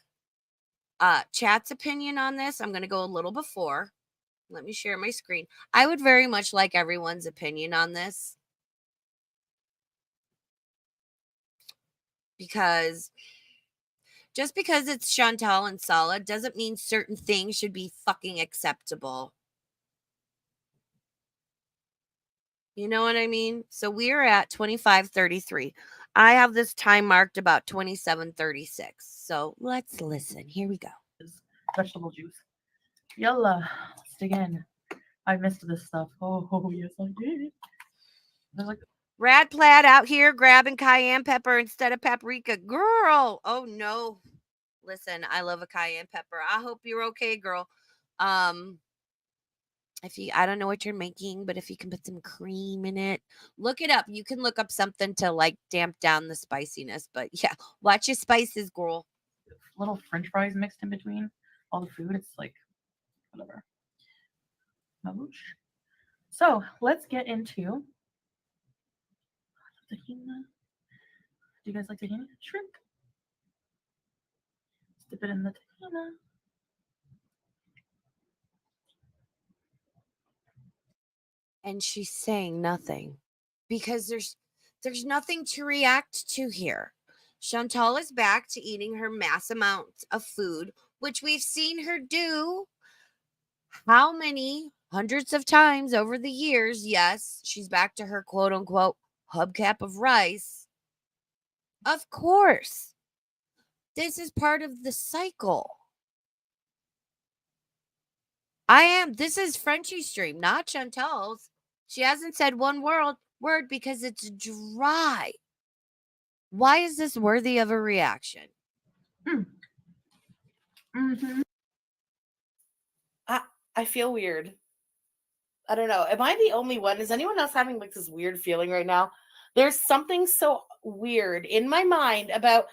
chat's opinion on this. I'm going to go a little before. Let me share my screen. I would very much like everyone's opinion on this. Because just because it's Chantel and Sala doesn't mean certain things should be fucking acceptable. You know what I mean? So we're at 25:33. I have this time marked about 27:36. So let's listen. Here we go. Vegetable juice. Yalla, let's dig in. I missed this stuff. Oh yes, I did. There's like Rad Plaid out here grabbing cayenne pepper instead of paprika. Girl, oh no. Listen, I love a cayenne pepper. I hope you're okay, girl. If you, I don't know what you're making, but if you can put some cream in it, look it up. You can look up something to like damp down the spiciness. But yeah, watch your spices, girl. little French fries mixed in between all the food. It's like whatever. Mabouche. So let's get into tahini. Do you guys like tahini? Shrimp. Let's dip it in the tahini. And she's saying nothing because there's nothing to react to here. Chantal is back to eating her mass amounts of food, which we've seen her do how many hundreds of times over the years. Yes, she's back to her quote unquote hubcap of rice. Of course, this is part of the cycle. This is Frenchie's stream, not Chantel's. She hasn't said one word because it's dry. Why is this worthy of a reaction? Mm-hmm. I feel weird. I don't know. Am I the only one? Is anyone else having like this weird feeling right now? There's something so weird in my mind about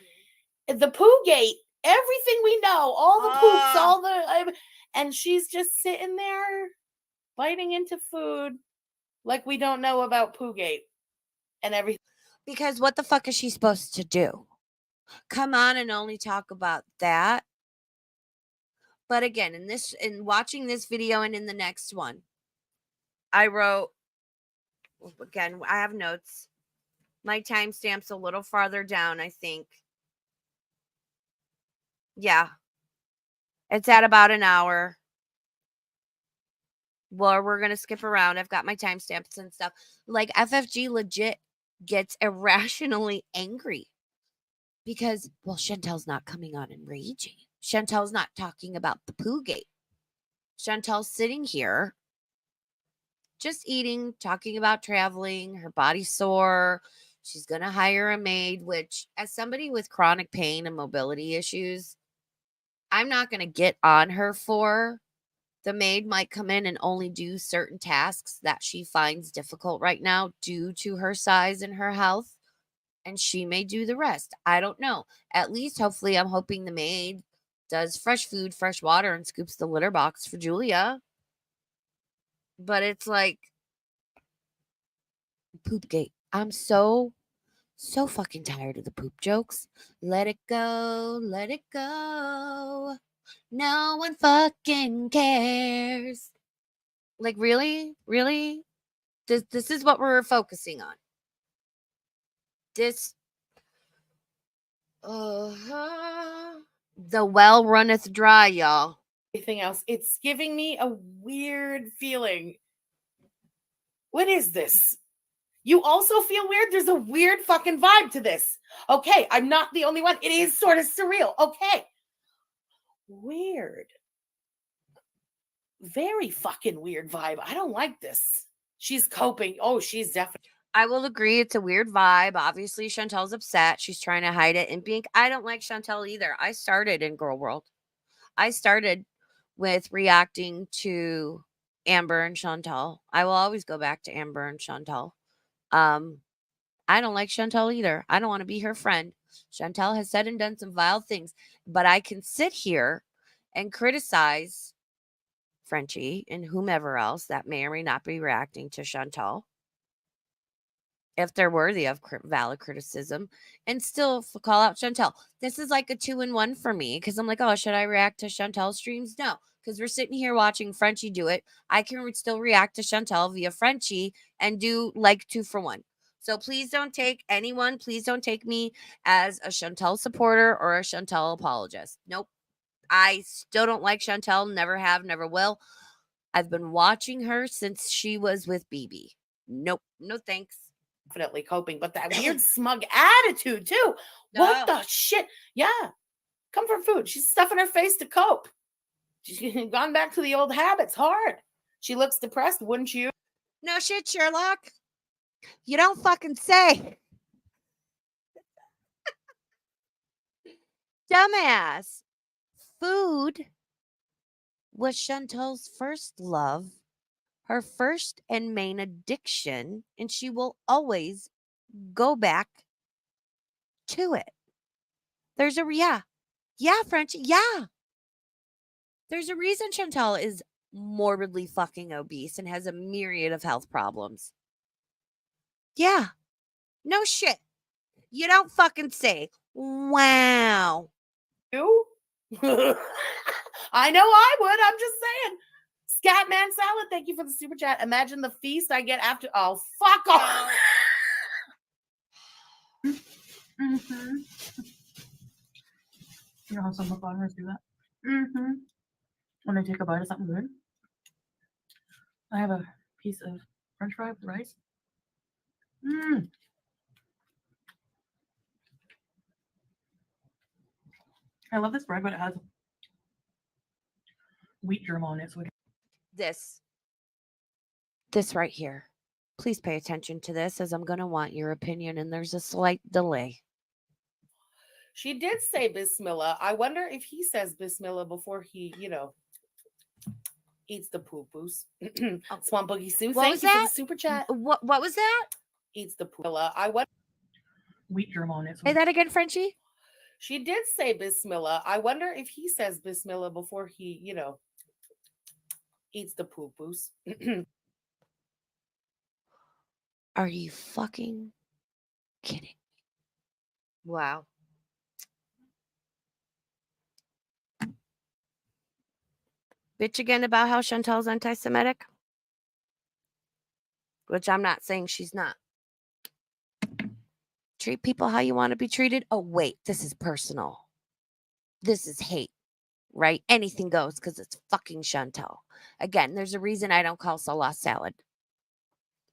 the poo gate. Everything we know, all the poops, all the, and she's just sitting there biting into food like we don't know about poo gate and everything. Because what the fuck is she supposed to do? Come on and only talk about that. But again, in watching this video and in the next one, I wrote, again, I have notes. My timestamp's a little farther down, I think. Yeah. It's at about an hour. Well, we're going to skip around. I've got my timestamps and stuff. Like, FFG legit gets irrationally angry because, well, Chantel's not coming on and raging. Chantel's not talking about the poo gate. Chantel's sitting here just eating, talking about traveling, her body's sore. She's going to hire a maid, which, as somebody with chronic pain and mobility issues, I'm not going to get on her for. The maid might come in and only do certain tasks that she finds difficult right now due to her size and her health, and she may do the rest. I don't know. At least, hopefully, I'm hoping the maid does fresh food, fresh water, and scoops the litter box for Julia. But it's like Poopgate. I'm so fucking tired of the poop jokes. Let it go, let it go. No one fucking cares. Like, really? Really? This is what we're focusing on. This the well runneth dry, y'all. Everything else. It's giving me a weird feeling. What is this? You also feel weird? There's a weird fucking vibe to this. Okay, I'm not the only one. It is sort of surreal. Okay. Weird. Very fucking weird vibe. I don't like this. She's coping. Oh, she's definitely. I will agree it's a weird vibe. Obviously, Chantel's upset. She's trying to hide it. And Bink, I don't like Chantel either. I started in Girl World. I started with reacting to Amber and Chantel. I will always go back to Amber and Chantel. I don't like Chantel either. I don't want to be her friend. Chantel has said and done some vile things, but I can sit here and criticize Frenchie and whomever else that may or may not be reacting to Chantel if they're worthy of valid criticism, and still call out Chantel. This is like a 2-in-1 for me because I'm like, oh, should I react to Chantel streams? No, because we're sitting here watching Frenchie do it. I can still react to Chantel via Frenchie and do like 2 for 1. So please don't take me as a Chantel supporter or a Chantel apologist. Nope. I still don't like Chantel, never have, never will. I've been watching her since she was with BB. Nope, no thanks. Definitely coping, but that weird smug attitude too. What the shit? Yeah. Comfort food. She's stuffing her face to cope. She's gone back to the old habits hard. She looks depressed, wouldn't you? No shit, Sherlock. You don't fucking say. Dumbass. Food was Chantel's first love, her first and main addiction, and she will always go back to it. There's a yeah, Frenchie, yeah. There's a reason Chantel is morbidly fucking obese and has a myriad of health problems. Yeah. No shit. You don't fucking say. Wow. You? I know I would. I'm just saying. Scatman Salad, thank you for the super chat. Imagine the feast I get after. Oh, fuck off. Mm-hmm. You know how some mukbangers do that? Mm-hmm. When they take a bite of something good. I have a piece of French fry with rice. Mmm. I love this bread, but it has wheat germ on it. So This right here. Please pay attention to this, as I'm going to want your opinion, and there's a slight delay. She did say Bismillah. I wonder if he says Bismillah before he, eats the poo-poos. Swamp Boogie Sue, thank you for the super chat. What was that? Eats the poo-Bismillah. I wonder. Wheat germ on it. So Say that again, Frenchie. She did say Bismillah. I wonder if he says Bismillah before he, eats the poo-poos. Are you fucking kidding? Wow. Bitch again about how Chantel's anti-Semitic? Which I'm not saying she's not. Treat people how you want to be treated. Oh, wait, this is personal. This is hate, right? Anything goes because it's fucking Chantel. Again, there's a reason I don't call Salah salad.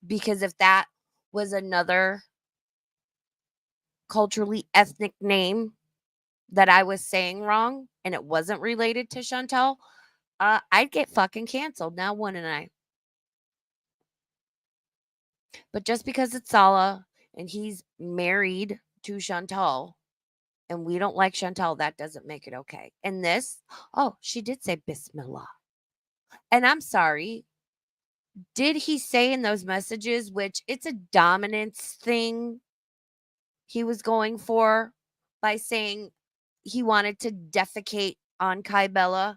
Because if that was another culturally ethnic name that I was saying wrong and it wasn't related to Chantel, I'd get fucking canceled. Now, wouldn't I? But just because it's Salah and he's married to Chantal and we don't like Chantal, that doesn't make it okay. And this, she did say Bismillah. And I'm sorry. Did he say in those messages, which it's a dominance thing he was going for by saying he wanted to defecate on Kybella?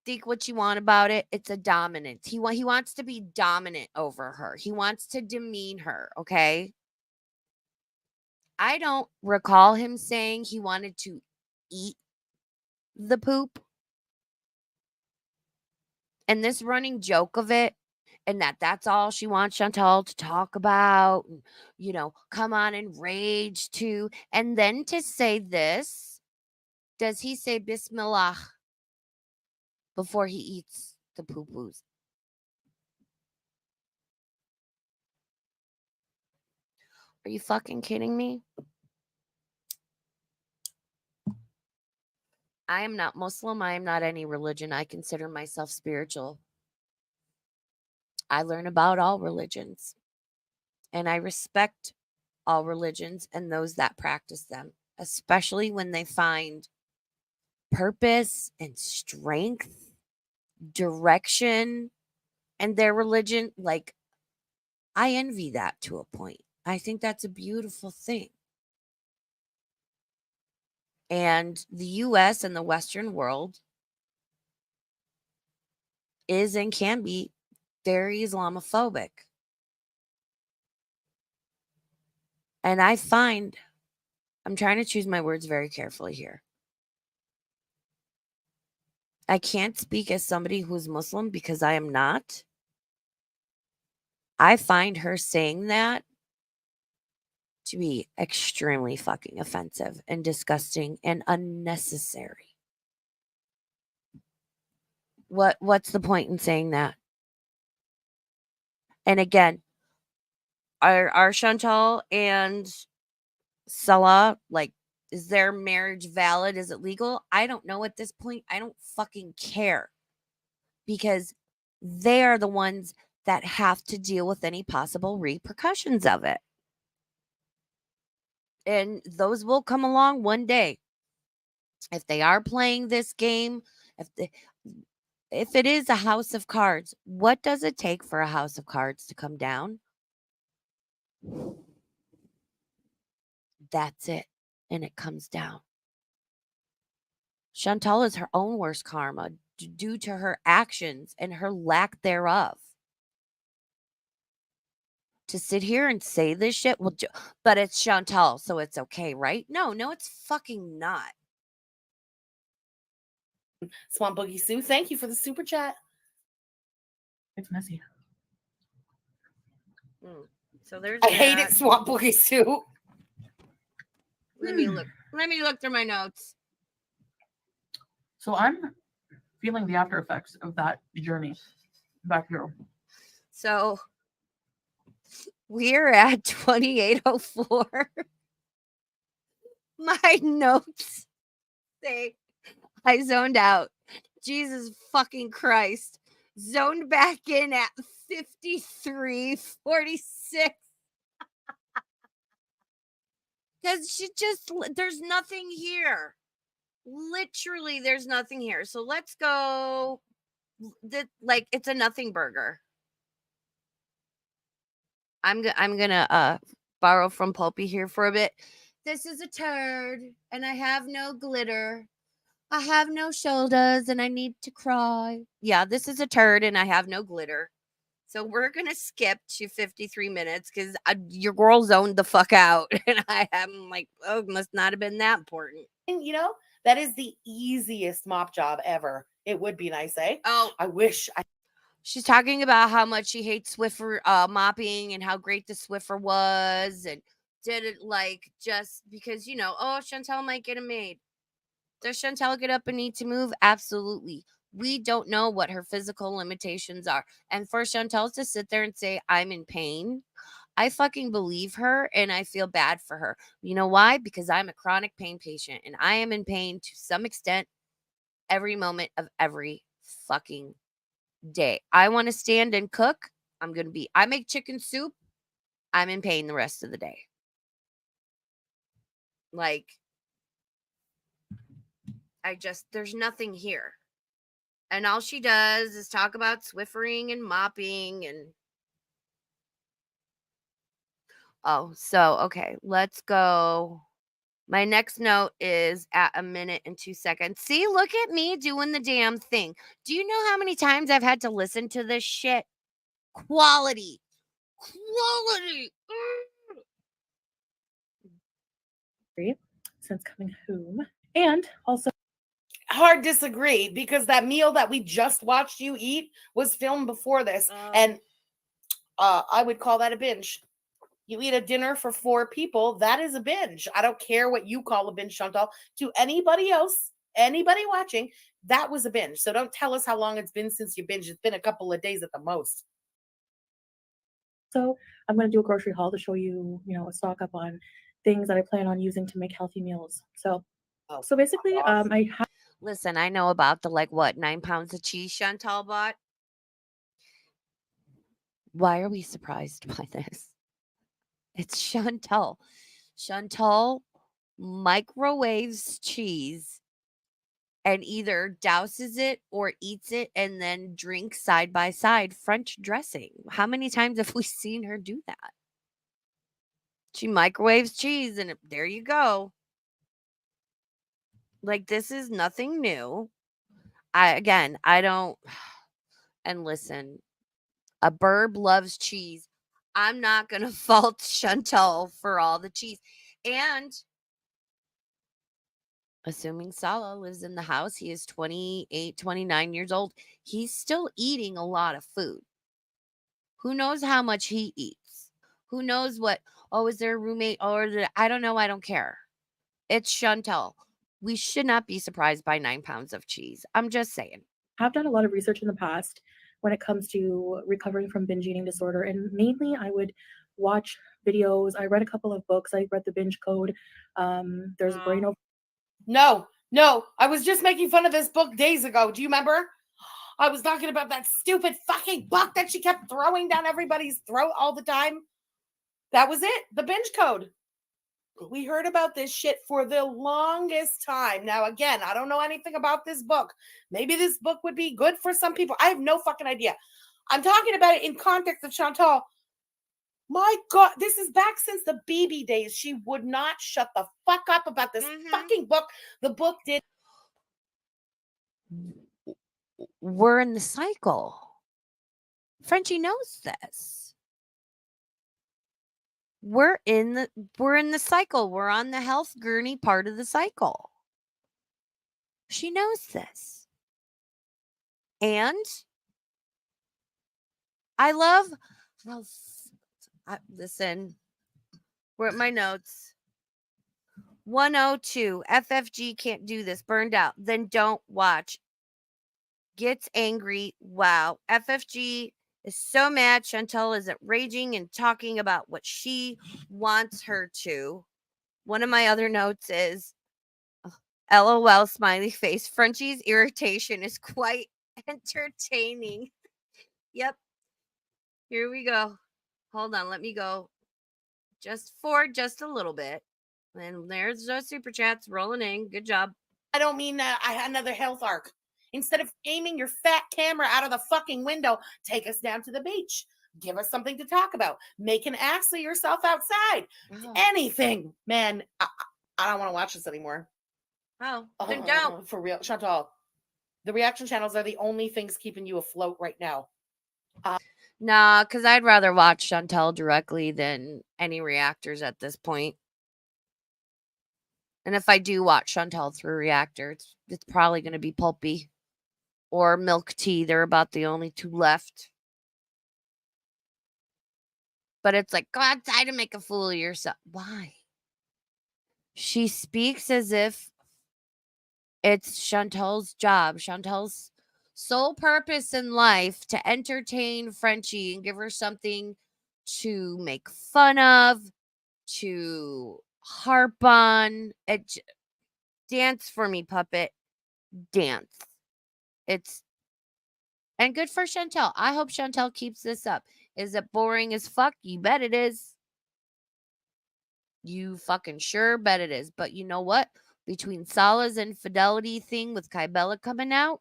Think what you want about it. It's a dominance. He wants to be dominant over her. He wants to demean her, okay? I don't recall him saying he wanted to eat the poop. And this running joke of it, and that's all she wants Chantal to talk about, and, come on and rage to. And then to say this, does he say Bismillah before he eats the poo-poos? Are you fucking kidding me? I am not Muslim. I am not any religion. I consider myself spiritual. I learn about all religions. And I respect all religions and those that practice them, especially when they find purpose and strength, direction, and their religion. Like, I envy that to a point. I think that's a beautiful thing. And the US and the Western world is and can be very Islamophobic. And I find, I'm trying to choose my words very carefully here. I can't speak as somebody who's Muslim because I am not. I find her saying that to be extremely fucking offensive and disgusting and unnecessary. What's the point in saying that? And again, are Chantal and Salah, like, is their marriage valid? Is it legal? I don't know at this point. I don't fucking care because they are the ones that have to deal with any possible repercussions of it. And those will come along one day. If they are playing this game, if it is a house of cards, what does it take for a house of cards to come down? That's it. And it comes down. Chantal is her own worst karma due to her actions and her lack thereof. To sit here and say this shit, well, but it's Chantal, so it's okay, right? No, it's fucking not. Swamp Boogie Sue, thank you for the super chat. It's messy. So there's I hate it, Swamp Boogie Sue. Let me look through my notes. So I'm feeling the after effects of that journey back here. So we're at 2804. My notes say I zoned out. Jesus fucking Christ. Zoned back in at 53:46. Because there's nothing here. Literally, there's nothing here. So let's go. It's a nothing burger. I'm gonna borrow from Pulpy here for a bit. This is a turd, and I have no glitter. I have no shoulders, and I need to cry. Yeah, this is a turd, and I have no glitter. So we're gonna skip to 53 minutes because your girl zoned the fuck out, and I'm like, oh, it must not have been that important. And that is the easiest mop job ever. It would be nice, eh? Oh, I wish I. She's talking about how much she hates Swiffer mopping and how great the Swiffer was, and did it just because Chantel might get a maid. Does Chantel get up and need to move? Absolutely. We don't know what her physical limitations are. And for Chantel to sit there and say, I'm in pain, I fucking believe her and I feel bad for her. You know why? Because I'm a chronic pain patient and I am in pain to some extent every moment of every fucking day. I want to stand and cook. I make chicken soup. I'm in pain the rest of the day. There's nothing here. And all she does is talk about Swiffering and mopping and. Oh, so, okay, let's go. My next note is at 1 minute and 2 seconds. See, look at me doing the damn thing. Do you know how many times I've had to listen to this shit? Quality. Since coming home. And also, hard disagree because that meal that we just watched you eat was filmed before this. And I would call that a binge. You eat a dinner for 4 people, that is a binge. I don't care what you call a binge, Chantal. To anybody else, anybody watching, that was a binge. So don't tell us how long it's been since you binged. It's been a couple of days at the most. So I'm going to do a grocery haul to show you, a stock up on things that I plan on using to make healthy meals. So basically, Listen, I know about the 9 pounds of cheese Chantal bought. Why are we surprised by this? It's Chantal. Chantal microwaves cheese and either douses it or eats it and then drinks side by side French dressing. How many times have we seen her do that? She microwaves cheese and there you go. This is nothing new. I don't. And listen, a burb loves cheese. I'm not going to fault Chantal for all the cheese. And assuming Sala lives in the house, he is 28, 29 years old. He's still eating a lot of food. Who knows how much he eats? Who knows what? Oh, is there a roommate? I don't know. I don't care. It's Chantel. We should not be surprised by 9 pounds of cheese. I'm just saying. I've done a lot of research in the past when it comes to recovering from binge eating disorder, and mainly I would watch videos. I read a couple of books. I read The Binge Code. There's Brain Over. No, I was just making fun of this book days ago. Do you remember? I was talking about that stupid fucking book that she kept throwing down everybody's throat all the time. That was it. The Binge Code. We heard about this shit for the longest time. Now, again, I don't know anything about this book. Maybe this book would be good for some people. I have no fucking idea. I'm talking about it in context of Chantal. My God, this is back since the BB days. She would not shut the fuck up about this fucking book. The book did. We're in the cycle. Frenchie knows this. We're in the cycle. We're on the health gurney part of the cycle. She knows this. And I love listen, we're at my notes. 102, FFG can't do this, burned out. Then don't watch. Gets angry. Wow. FFG is so mad. Chantel is raging and talking about what she wants her to. One of my other notes is LOL smiley face. Frenchie's irritation is quite entertaining. Yep. Here we go. Hold on. Let me go just a little bit. And there's the super chats rolling in. Good job. I don't mean another health arc. Instead of aiming your fat camera out of the fucking window, take us down to the beach. Give us something to talk about. Make an ass of yourself outside. Oh. Anything. Man, I don't want to watch this anymore. Oh, then don't. For real. Chantal, the reaction channels are the only things keeping you afloat right now. Nah, because I'd rather watch Chantel directly than any reactors at this point. And if I do watch Chantel through reactor, it's probably going to be Pulpy or Milk Tea. They're about the only two left. But it's like, go outside and make a fool of yourself. Why? She speaks as if it's Chantel's job, Chantel's sole purpose in life to entertain Frenchie and give her something to make fun of, to harp on. Dance for me, puppet. Dance. And good for Chantel. I hope Chantel keeps this up. Is it boring as fuck? You bet it is. You fucking sure bet it is. But you know what? Between Sala's infidelity thing with Kybella coming out,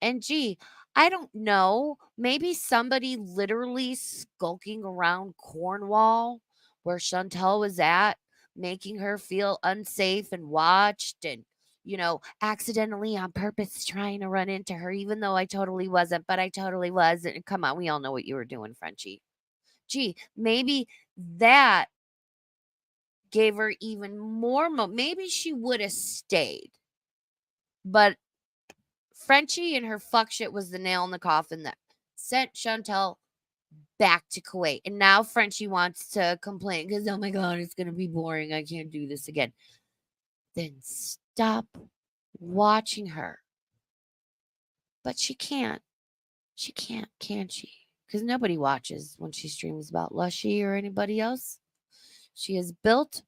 and gee, I don't know, maybe somebody literally skulking around Cornwall where Chantel was at, making her feel unsafe and watched and, accidentally on purpose trying to run into her, even though I totally wasn't, but I totally was. And come on, we all know what you were doing, Frenchie. Gee, maybe that gave her even more maybe she would have stayed. But Frenchie and her fuck shit was the nail in the coffin that sent Chantel back to Kuwait. And now Frenchie wants to complain because, oh my God, it's going to be boring. I can't do this again. Then stop watching her. But she can't. She can't, can she? Because nobody watches when she streams about Lushy or anybody else. She has built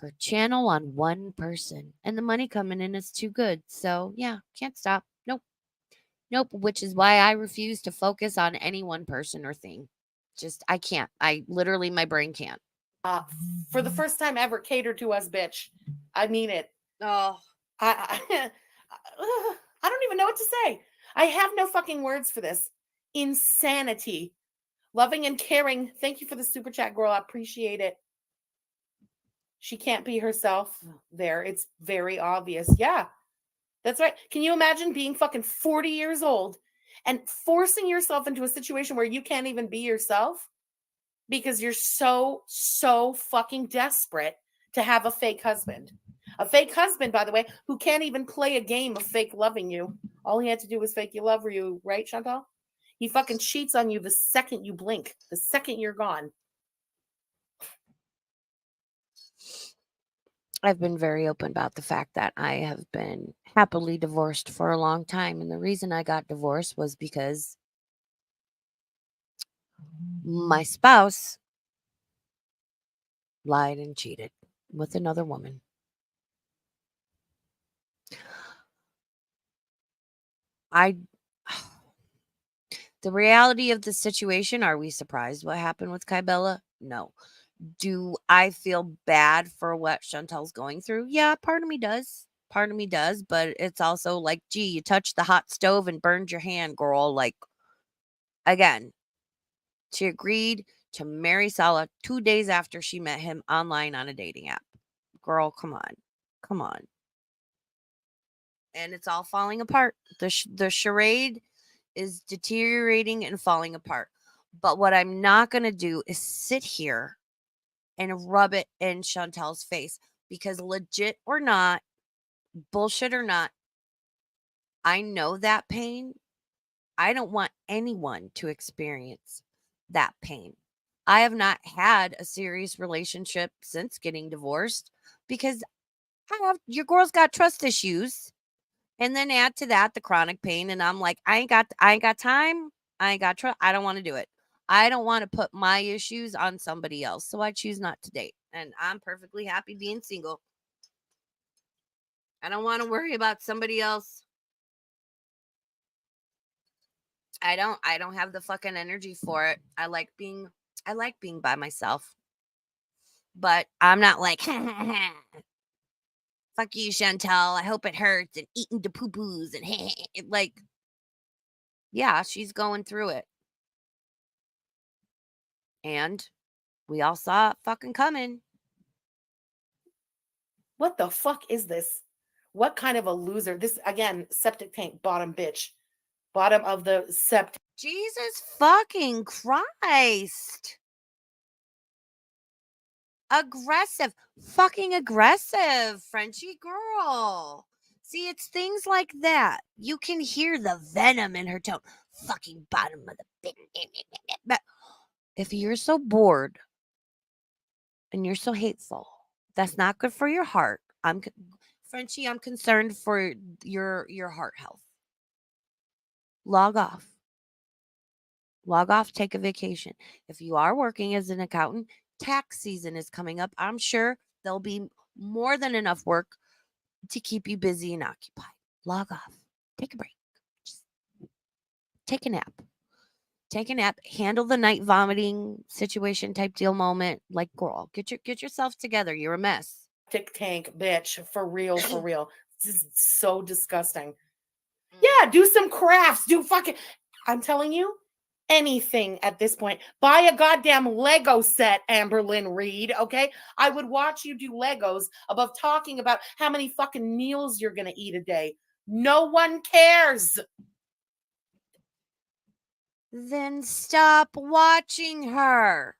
her channel on one person, and the money coming in is too good. So, yeah, can't stop. Nope, which is why I refuse to focus on any one person or thing. Just, I can't. My brain can't. For the first time ever, cater to us, bitch. I mean it. Oh. I don't even know what to say. I have no fucking words for this. Insanity. Loving and caring. Thank you for the super chat, girl. I appreciate it. She can't be herself there. It's very obvious. Yeah, that's right. Can you imagine being fucking 40 years old and forcing yourself into a situation where you can't even be yourself because you're so fucking desperate to have a fake husband? A fake husband, by the way, who can't even play a game of fake loving you. All he had to do was fake you love you, right, Chantal? He fucking cheats on you the second you blink, the second you're gone. I've been very open about the fact that I have been happily divorced for a long time. And the reason I got divorced was because my spouse lied and cheated with another woman. The reality of the situation, are we surprised what happened with Kybella? No. Do I feel bad for what Chantel's going through? Yeah, part of me does. Part of me does, but it's also like, gee, you touched the hot stove and burned your hand, girl. Like, again, she agreed to marry Salah 2 days after she met him online on a dating app. Girl, come on. Come on. And it's all falling apart. The charade is deteriorating and falling apart. But what I'm not going to do is sit here and rub it in Chantel's face, because legit or not, bullshit or not, I know that pain. I don't want anyone to experience that pain. I have not had a serious relationship since getting divorced because your girl's got trust issues. And then add to that the chronic pain, and I'm like, I ain't got time. I ain't got trust. I don't want to do it. I don't want to put my issues on somebody else. So I choose not to date. And I'm perfectly happy being single. I don't want to worry about somebody else. I don't have the fucking energy for it. I like being by myself. But I'm not like fuck you, Chantel. I hope it hurts, and eating the poo-poos and like, yeah, she's going through it. And we all saw it fucking coming. What the fuck is this? What kind of a loser? This, again, septic tank bottom bitch. Bottom of the septic. Jesus fucking Christ. Aggressive. Fucking aggressive, Frenchie girl. See, it's things like that. You can hear the venom in her tone. Fucking bottom of the... But if you're so bored and you're so hateful, that's not good for your heart. Frenchie, I'm concerned for your heart health. Log off. Log off, take a vacation. If you are working as an accountant, tax season is coming up. I'm sure there'll be more than enough work to keep you busy and occupied. Log off. Take a break. Just take a nap. Take a nap. Handle the night vomiting situation type deal moment. Like, girl, get yourself together. You're a mess. Septic tank bitch. For real, for real. This is so disgusting. Yeah, do some crafts. Do fucking... I'm telling you, anything at this point. Buy a goddamn Lego set, Amberlynn Reed, okay? I would watch you do Legos above talking about how many fucking meals you're going to eat a day. No one cares. Then stop watching her.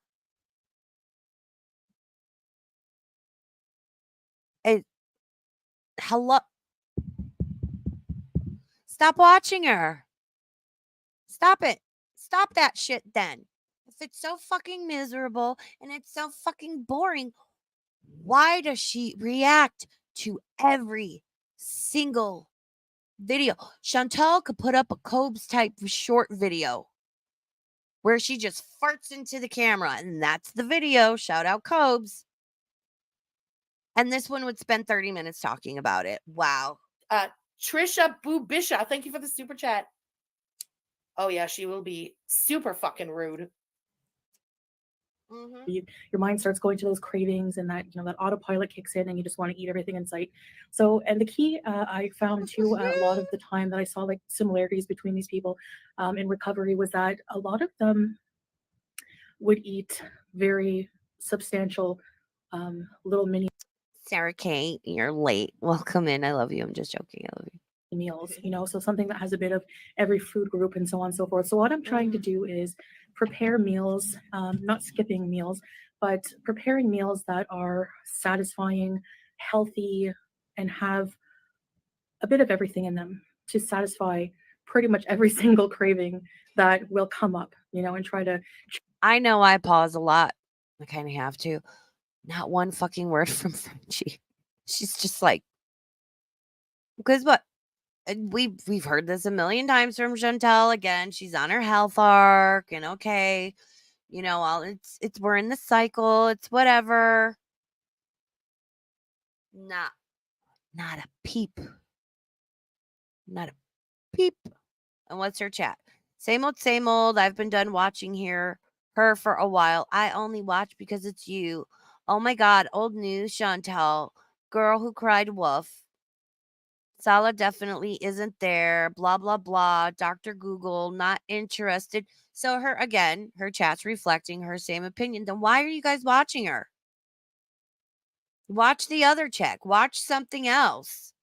Hello. Stop watching her. Stop it. Stop that shit then. If it's so fucking miserable and it's so fucking boring, why does she react to every single video? Chantel could put up a Cobes type short video where she just farts into the camera, and that's the video. Shout out Cobes. And this one would spend 30 minutes talking about it. Wow. Trisha Boobisha, thank you for the super chat. Oh yeah, she will be super fucking rude. Mm-hmm. Your mind starts going to those cravings, and that that autopilot kicks in, and you just want to eat everything in sight. So, and the key I found too, a lot of the time that I saw like similarities between these people in recovery was that a lot of them would eat very substantial little mini Sarah Kate, you're late. Welcome in. I love you. I'm just joking. I love you. Meals, so something that has a bit of every food group and so on and so forth. So what I'm trying to do is prepare meals, not skipping meals, but preparing meals that are satisfying, healthy and have a bit of everything in them to satisfy pretty much every single craving that will come up, and try to. I know I pause a lot. I kind of have to. Not one fucking word from Frenchie. She's just like, because what? And we've heard this a million times from Chantel. Again, she's on her health arc, and okay, all it's we're in the cycle. It's whatever. Not a peep. Not a peep. And what's her chat? Same old, same old. I've been done watching her for a while. I only watch because it's you. Oh my God, old news, Chantel. Girl who cried wolf. Sala definitely isn't there. Blah, blah, blah. Dr. Google, not interested. So her chat's reflecting her same opinion. Then why are you guys watching her? Watch the other check. Watch something else.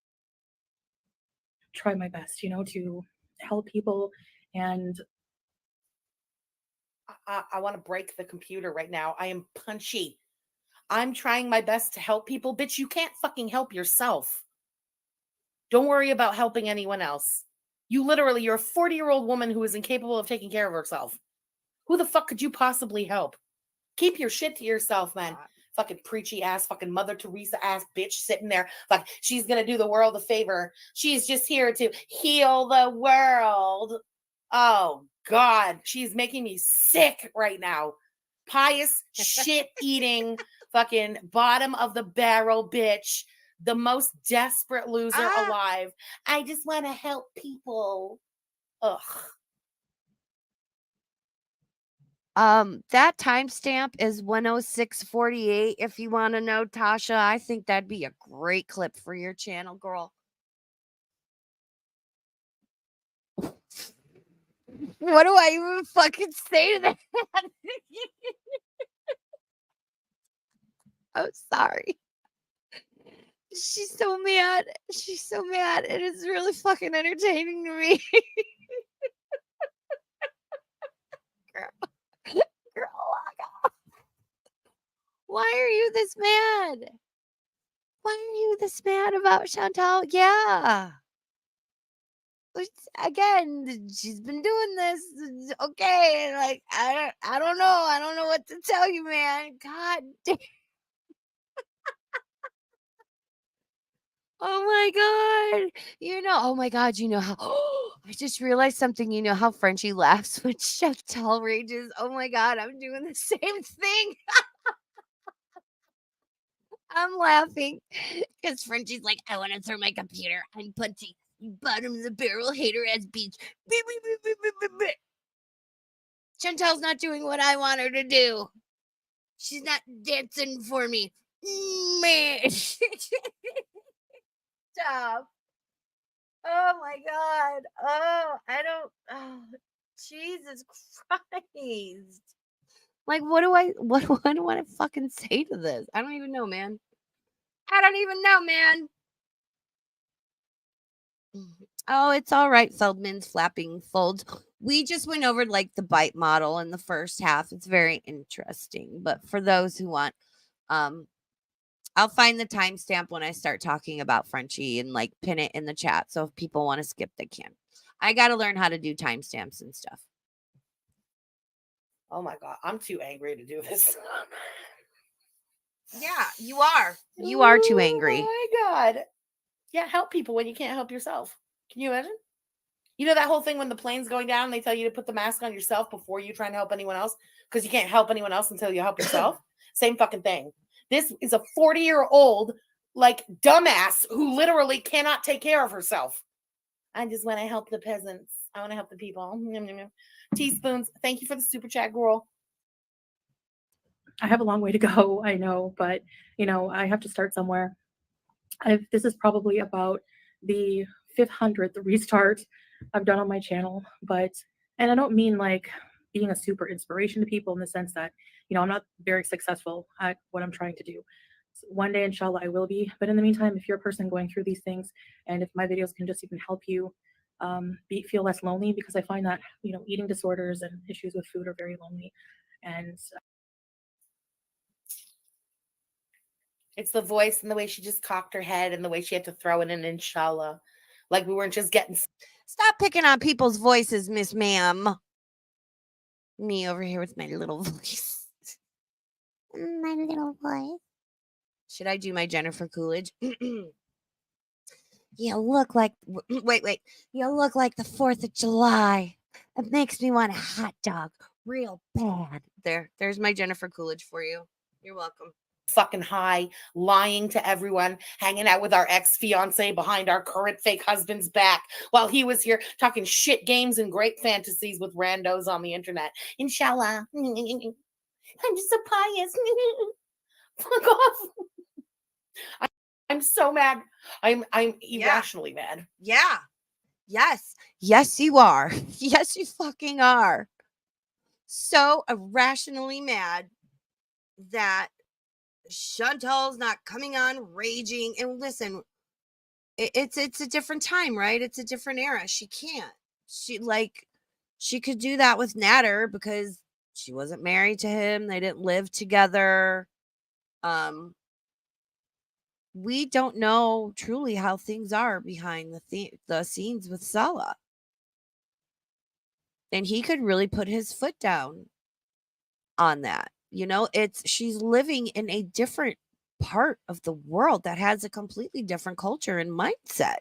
Try my best, to help people. And I want to break the computer right now. I am punchy. I'm trying my best to help people. Bitch, you can't fucking help yourself. Don't worry about helping anyone else. You're a 40-year-old woman who is incapable of taking care of herself. Who the fuck could you possibly help? Keep your shit to yourself, man. Fucking preachy ass, fucking Mother Teresa ass bitch sitting there. Like, she's going to do the world a favor. She's just here to heal the world. Oh, God. She's making me sick right now. Pious, shit-eating, fucking bottom of the barrel bitch. The most desperate loser alive. I just want to help people. Ugh. That timestamp is 106:48. If you want to know, Tasha, I think that'd be a great clip for your channel, girl. What do I even fucking say to that? I'm sorry. She's so mad. She's so mad. It is really fucking entertaining to me. Girl, why are you this mad? Why are you this mad about Chantel? Yeah. Again, she's been doing this. Okay, like I don't know. I don't know what to tell you, man. God damn. Oh my God. Oh my God, how I just realized something. You know how Frenchie laughs when Chantel rages. Oh my God, I'm doing the same thing. I'm laughing because Frenchie's like, I want to throw my computer. I'm punching. You bottom of the barrel hater ass beach. Beep, beep, beep, beep, beep, beep, beep. Chantel's not doing what I want her to do. She's not dancing for me. Man. Stop. Oh my God. Oh, Jesus Christ. Like, what do I want to fucking say to this? I don't even know, man. I don't even know, man. Oh, it's all right. Feldman's flapping folds. We just went over like the bite model in the first half. It's very interesting. But for those who want, I'll find the timestamp when I start talking about Frenchie and like pin it in the chat. So if people want to skip, they can. I got to learn how to do timestamps and stuff. Oh my God. I'm too angry to do this. Yeah, you are. You are too angry. Oh my God. Yeah, help people when you can't help yourself. Can you imagine? You know that whole thing when the plane's going down, they tell you to put the mask on yourself before you try to help anyone else because you can't help anyone else until you help yourself? Same fucking thing. This is a 40-year-old like dumbass who literally cannot take care of herself. I just want to help the peasants. I want to help the people. Teaspoons. Thank you for the super chat, girl. I have a long way to go, I know, but I have to start somewhere. This is probably about the 500th restart I've done on my channel, and I don't mean like being a super inspiration to people in the sense that, I'm not very successful at what I'm trying to do. So one day, inshallah, I will be. But in the meantime, if you're a person going through these things, and if my videos can just even help you feel less lonely, because I find that, eating disorders and issues with food are very lonely. And It's the voice and the way she just cocked her head and the way she had to throw in an inshallah. Like we weren't just getting. Stop picking on people's voices, Miss Ma'am. Me over here with my little voice. My little voice. Should I do my Jennifer Coolidge? You look like wait. You look like the 4th of July. It makes me want a hot dog real bad. There's my Jennifer Coolidge for you. You're welcome. Fucking high, lying to everyone, hanging out with our ex-fiance behind our current fake husband's back while he was here talking shit games and great fantasies with randos on the internet. Inshallah. I'm just so pious. Fuck off. I'm so mad. I'm irrationally mad. Yeah. Yes. Yes, you are. Yes, you fucking are. So irrationally mad that Chantel's not coming on raging. And listen, it's a different time, right? It's a different era. She can't. She could do that with Natter because she wasn't married to him. They didn't live together. We don't know truly how things are behind the scenes with Sala. And he could really put his foot down on that. You know, she's living in a different part of the world that has a completely different culture and mindset.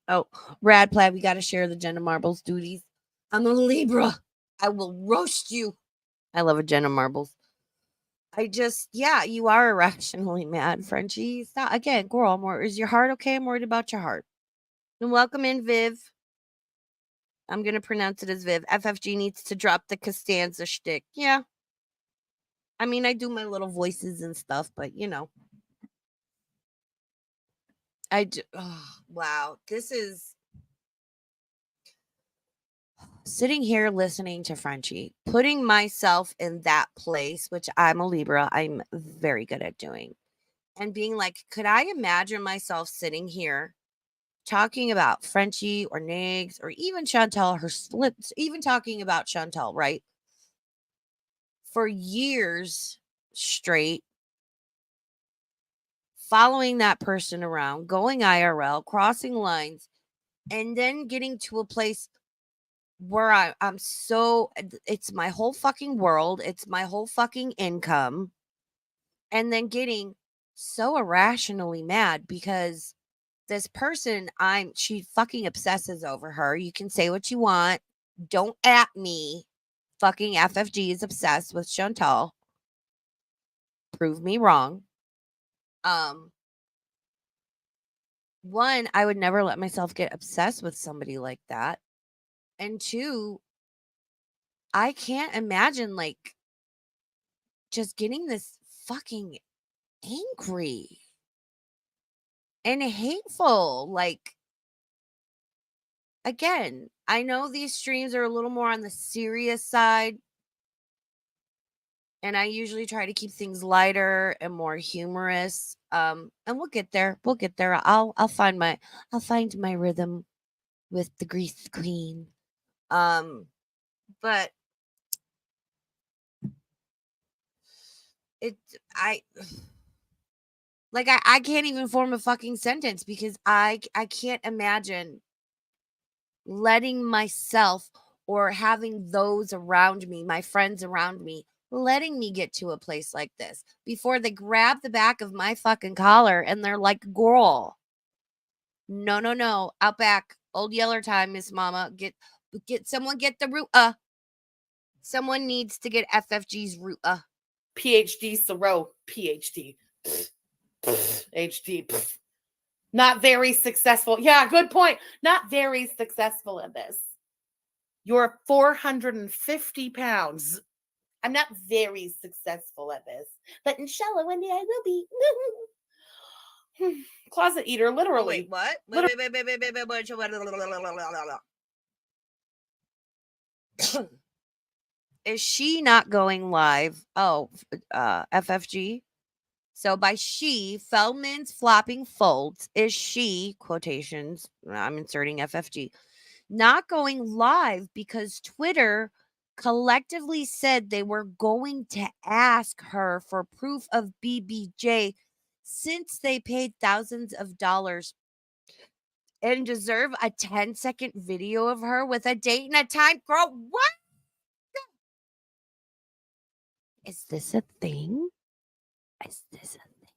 Oh, Brad Platt, we got to share the Jenna Marbles duties. I'm a Libra. I will roast you. I love a Jenna Marbles. You are irrationally mad, Frenchie. Stop. Again, girl, is your heart okay? I'm worried about your heart. And welcome in, Viv. I'm going to pronounce it as Viv. FFG needs to drop the Costanza shtick. Yeah. I mean, I do my little voices and stuff, but you know. Wow. This is sitting here listening to Frenchie, putting myself in that place, which I'm a Libra. I'm very good at doing. And being like, could I imagine myself sitting here talking about Frenchie or Nigs or even Chantel, her slips, even talking about Chantel, right? For years straight, following that person around, going IRL, crossing lines, and then getting to a place where I'm so, it's my whole fucking world. It's my whole fucking income. And then getting so irrationally mad because this person, she fucking obsesses over her. You can say what you want. Don't at me. Fucking FFG is obsessed with Chantal. Prove me wrong. One, I would never let myself get obsessed with somebody like that. And two, I can't imagine like just getting this fucking angry and hateful. Like, again, I know these streams are a little more on the serious side, and I usually try to keep things lighter and more humorous. And we'll get there. We'll get there. I'll find my rhythm with the Grease Queen. But I can't even form a fucking sentence because I can't imagine letting myself or having those around me, my friends around me, letting me get to a place like this before they grab the back of my fucking collar and they're like, girl, no, out back, old Yeller time, Miss Mama, get someone, get the root. Someone needs to get FFG's root. PhD Thoreau, PhD. HD. Not very successful. Yeah, good point. Not very successful at this. You're 450 pounds. I'm not very successful at this. But inshallah, one day I will be. Closet eater, literally. What? Is she not going live? Oh, FFG. So by she, Feldman's flopping folds, is she, quotations, I'm inserting FFG, not going live because Twitter collectively said they were going to ask her for proof of BBJ since they paid thousands of dollars and deserve a 10-second video of her with a date and a time. Girl, what? Is this a thing? Is this a thing?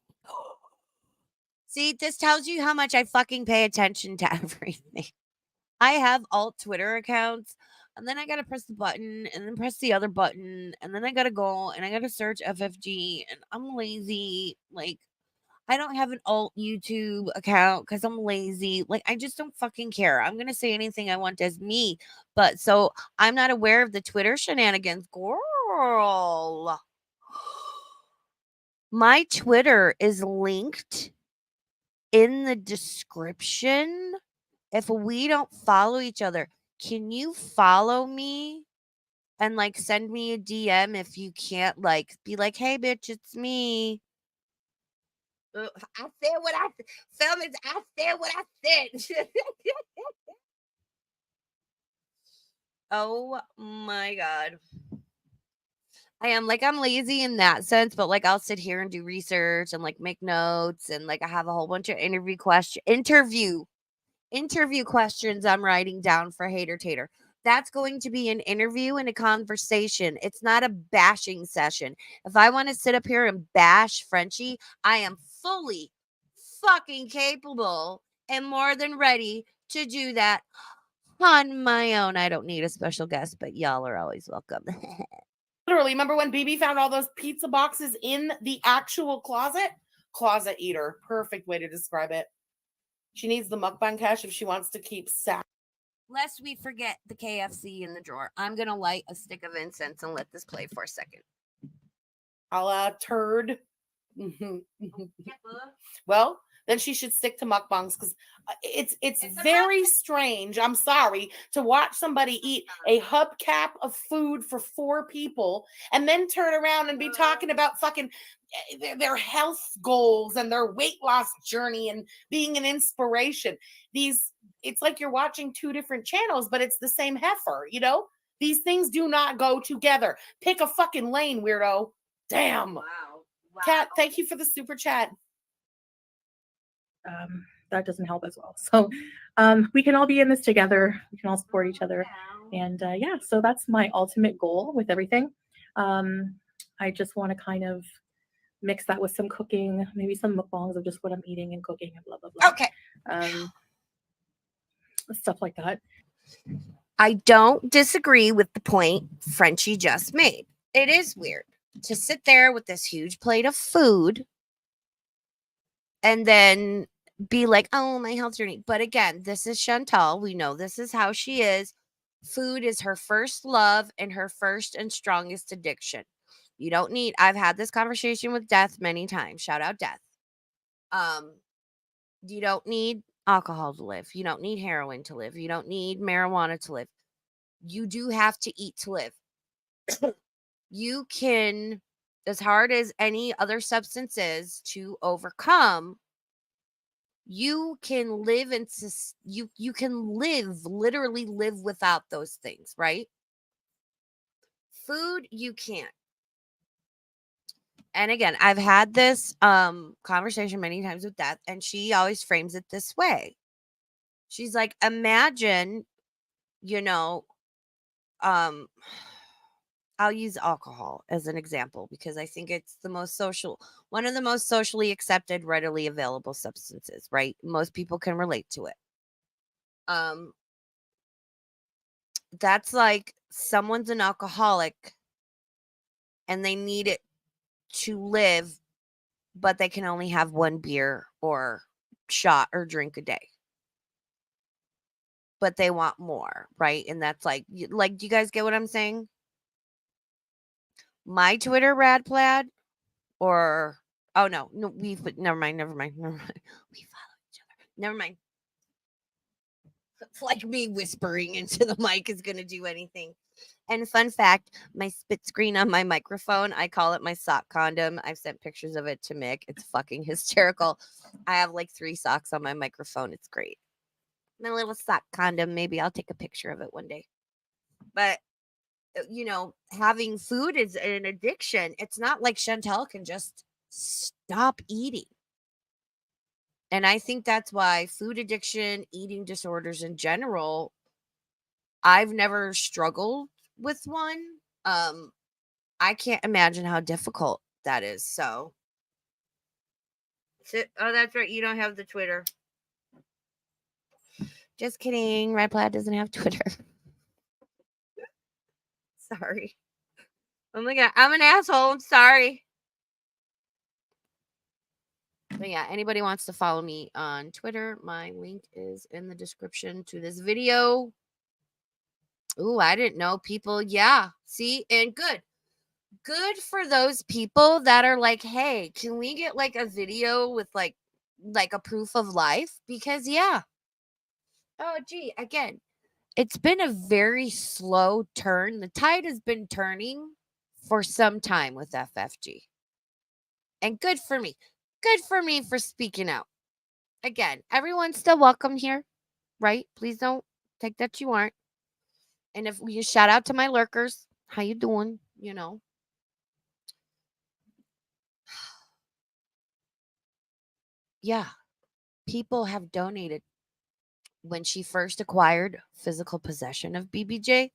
See, this tells you how much I fucking pay attention to everything. I have alt Twitter accounts, and then I gotta press the button, and then press the other button, and then I gotta go and I gotta search FFG, and I'm lazy. Like, I don't have an alt YouTube account because I'm lazy. Like, I just don't fucking care. I'm gonna say anything I want as me, but so I'm not aware of the Twitter shenanigans. Girl, my Twitter is linked in the description. If we don't follow each other, can you follow me and like send me a DM if you can't like be like, hey bitch, it's me. I said what I said. I said what I said. Oh my God. I'm lazy in that sense, but like I'll sit here and do research and like make notes and like I have a whole bunch of interview questions I'm writing down for Hater Tater. That's going to be an interview and a conversation. It's not a bashing session. If I want to sit up here and bash Frenchie, I am fully fucking capable and more than ready to do that on my own. I don't need a special guest, but y'all are always welcome. Literally, remember when BB found all those pizza boxes in the actual closet? Closet eater. Perfect way to describe it. She needs the mukbang cash if she wants to keep sack. Lest we forget the KFC in the drawer, I'm going to light a stick of incense and let this play for a second. A la turd. Well, then she should stick to mukbangs because it's very strange. I'm sorry to watch somebody eat a hubcap of food for 4 people and then turn around and be talking about fucking their health goals and their weight loss journey and being an inspiration. It's like you're watching 2 different channels, but it's the same heifer, you know? These things do not go together. Pick a fucking lane, weirdo. Damn. Wow. Kat, thank you for the super chat. That doesn't help as well. So we can all be in this together. We can all support each other. And yeah, so that's my ultimate goal with everything. I just want to kind of mix that with some cooking, maybe some mukbangs of just what I'm eating and cooking and blah, blah, blah. Okay. Stuff like that. I don't disagree with the point Frenchie just made. It is weird to sit there with this huge plate of food and then be like, oh, my health journey. But again, this is Chantel. We know this is how she is. Food is her first love and her first and strongest addiction. You don't need, I've had this conversation with Death many times. Shout out Death. You don't need alcohol to live. You don't need heroin to live. You don't need marijuana to live. You do have to eat to live. You can, as hard as any other substance is to overcome, you can live and you can literally live without those things, right? Food, you can't. And again, I've had this conversation many times with Death, and she always frames it this way. She's like, imagine, I'll use alcohol as an example because I think it's one of the most socially accepted, readily available substances, right? Most people can relate to it. That's like someone's an alcoholic and they need it to live, but they can only have 1 beer or shot or drink a day. But they want more, right? And that's like, do you guys get what I'm saying? My Twitter rad plaid or never mind. We follow each other. Never mind. It's like me whispering into the mic is going to do anything. And fun fact, my spit screen on my microphone, I call it my sock condom. I've sent pictures of it to Mick. It's fucking hysterical. I have like 3 socks on my microphone. It's great. My little sock condom. Maybe I'll take a picture of it one day. But having food is an addiction. It's not like Chantel can just stop eating. And I think that's why food addiction, eating disorders in general, I've never struggled with one. I can't imagine how difficult that is. So, oh, that's right. You don't have the Twitter. Just kidding. Red Plaid doesn't have Twitter. Sorry. Oh my God. I'm an asshole. I'm sorry. But yeah, anybody wants to follow me on Twitter, my link is in the description to this video. Ooh, I didn't know people. Yeah. See, and good for those people that are like, hey, can we get like a video with like a proof of life? Because yeah. Oh, gee, again, it's been a very slow turn. The tide has been turning for some time with FFG. And good for me. Good for me for speaking out. Again, everyone's still welcome here, right? Please don't think that you aren't. And if you shout out to my lurkers, how you doing? Yeah, people have donated. When she first acquired physical possession of BBJ,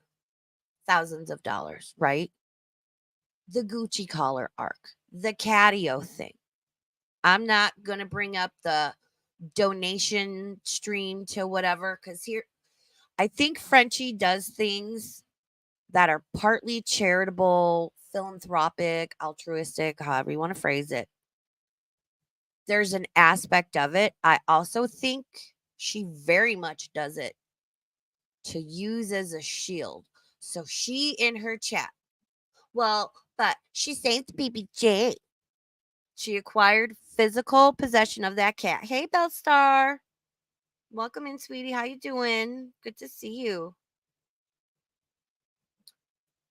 thousands of dollars, right? The Gucci collar arc, the Catio thing. I'm not going to bring up the donation stream to whatever, because here, I think Frenchie does things that are partly charitable, philanthropic, altruistic, however you want to phrase it. There's an aspect of it. I also think she very much does it to use as a shield. So she in her chat, well, but she saved BBJ. She acquired physical possession of that cat. Hey, Bellstar. Welcome in, sweetie. How you doing? Good to see you.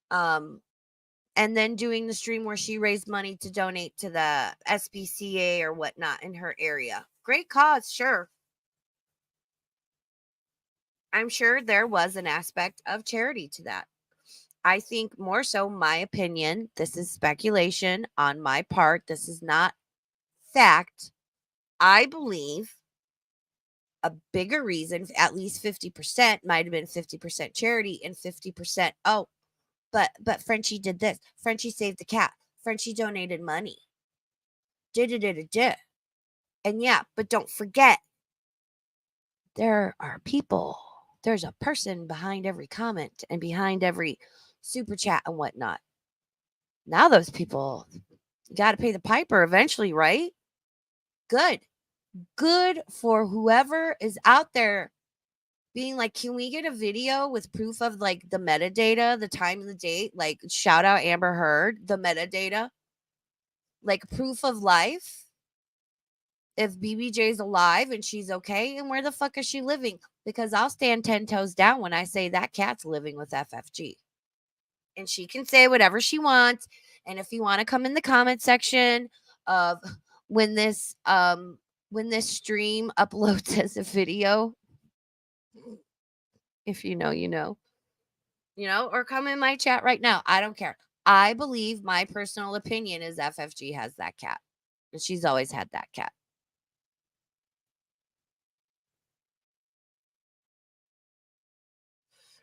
And then doing the stream where she raised money to donate to the SPCA or whatnot in her area. Great cause, sure. I'm sure there was an aspect of charity to that. I think more so, my opinion, this is speculation on my part. This is not fact. I believe a bigger reason, at least 50%, might have been 50% charity and 50%, but Frenchie did this. Frenchie saved the cat. Frenchie donated money. And yeah, but don't forget, there are people. There's a person behind every comment and behind every super chat and whatnot. Now those people got to pay the piper eventually, right? Good for whoever is out there being like, can we get a video with proof of like the metadata, the time and the date? Like, shout out Amber Heard, the metadata, like proof of life. If BBJ's alive and she's okay, and where the fuck is she living? Because I'll stand 10 toes down when I say that cat's living with FFG. And she can say whatever she wants. And if you want to come in the comment section of when this stream uploads as a video, if you know, or come in my chat right now. I don't care. I believe my personal opinion is FFG has that cat. And she's always had that cat.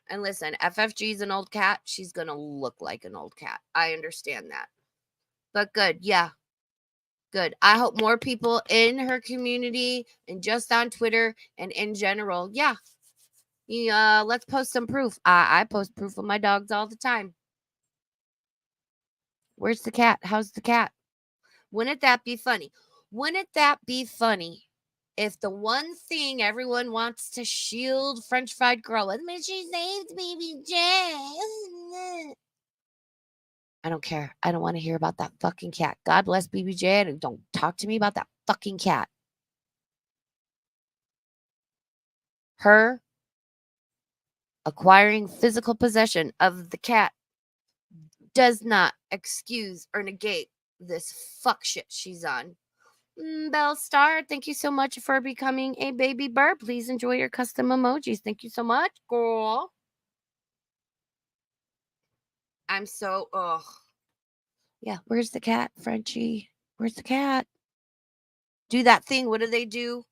And listen, FFG is an old cat. She's going to look like an old cat. I understand that. But good. Yeah. Good. I hope more people in her community and just on Twitter and in general. Yeah. Let's post some proof. I post proof of my dogs all the time. Where's the cat? How's the cat? Wouldn't that be funny? Wouldn't that be funny if the one thing everyone wants to shield French fried girl with, she saved BBJ. I don't care. I don't want to hear about that fucking cat. God bless BBJ. And don't talk to me about that fucking cat. Her acquiring physical possession of the cat does not excuse or negate this fuck shit she's on. Belle Star, thank you so much for becoming a baby bird. Please enjoy your custom emojis. Thank you so much, girl. I'm so, ugh. Yeah, where's the cat, Frenchie? Where's the cat? Do that thing. What do they do?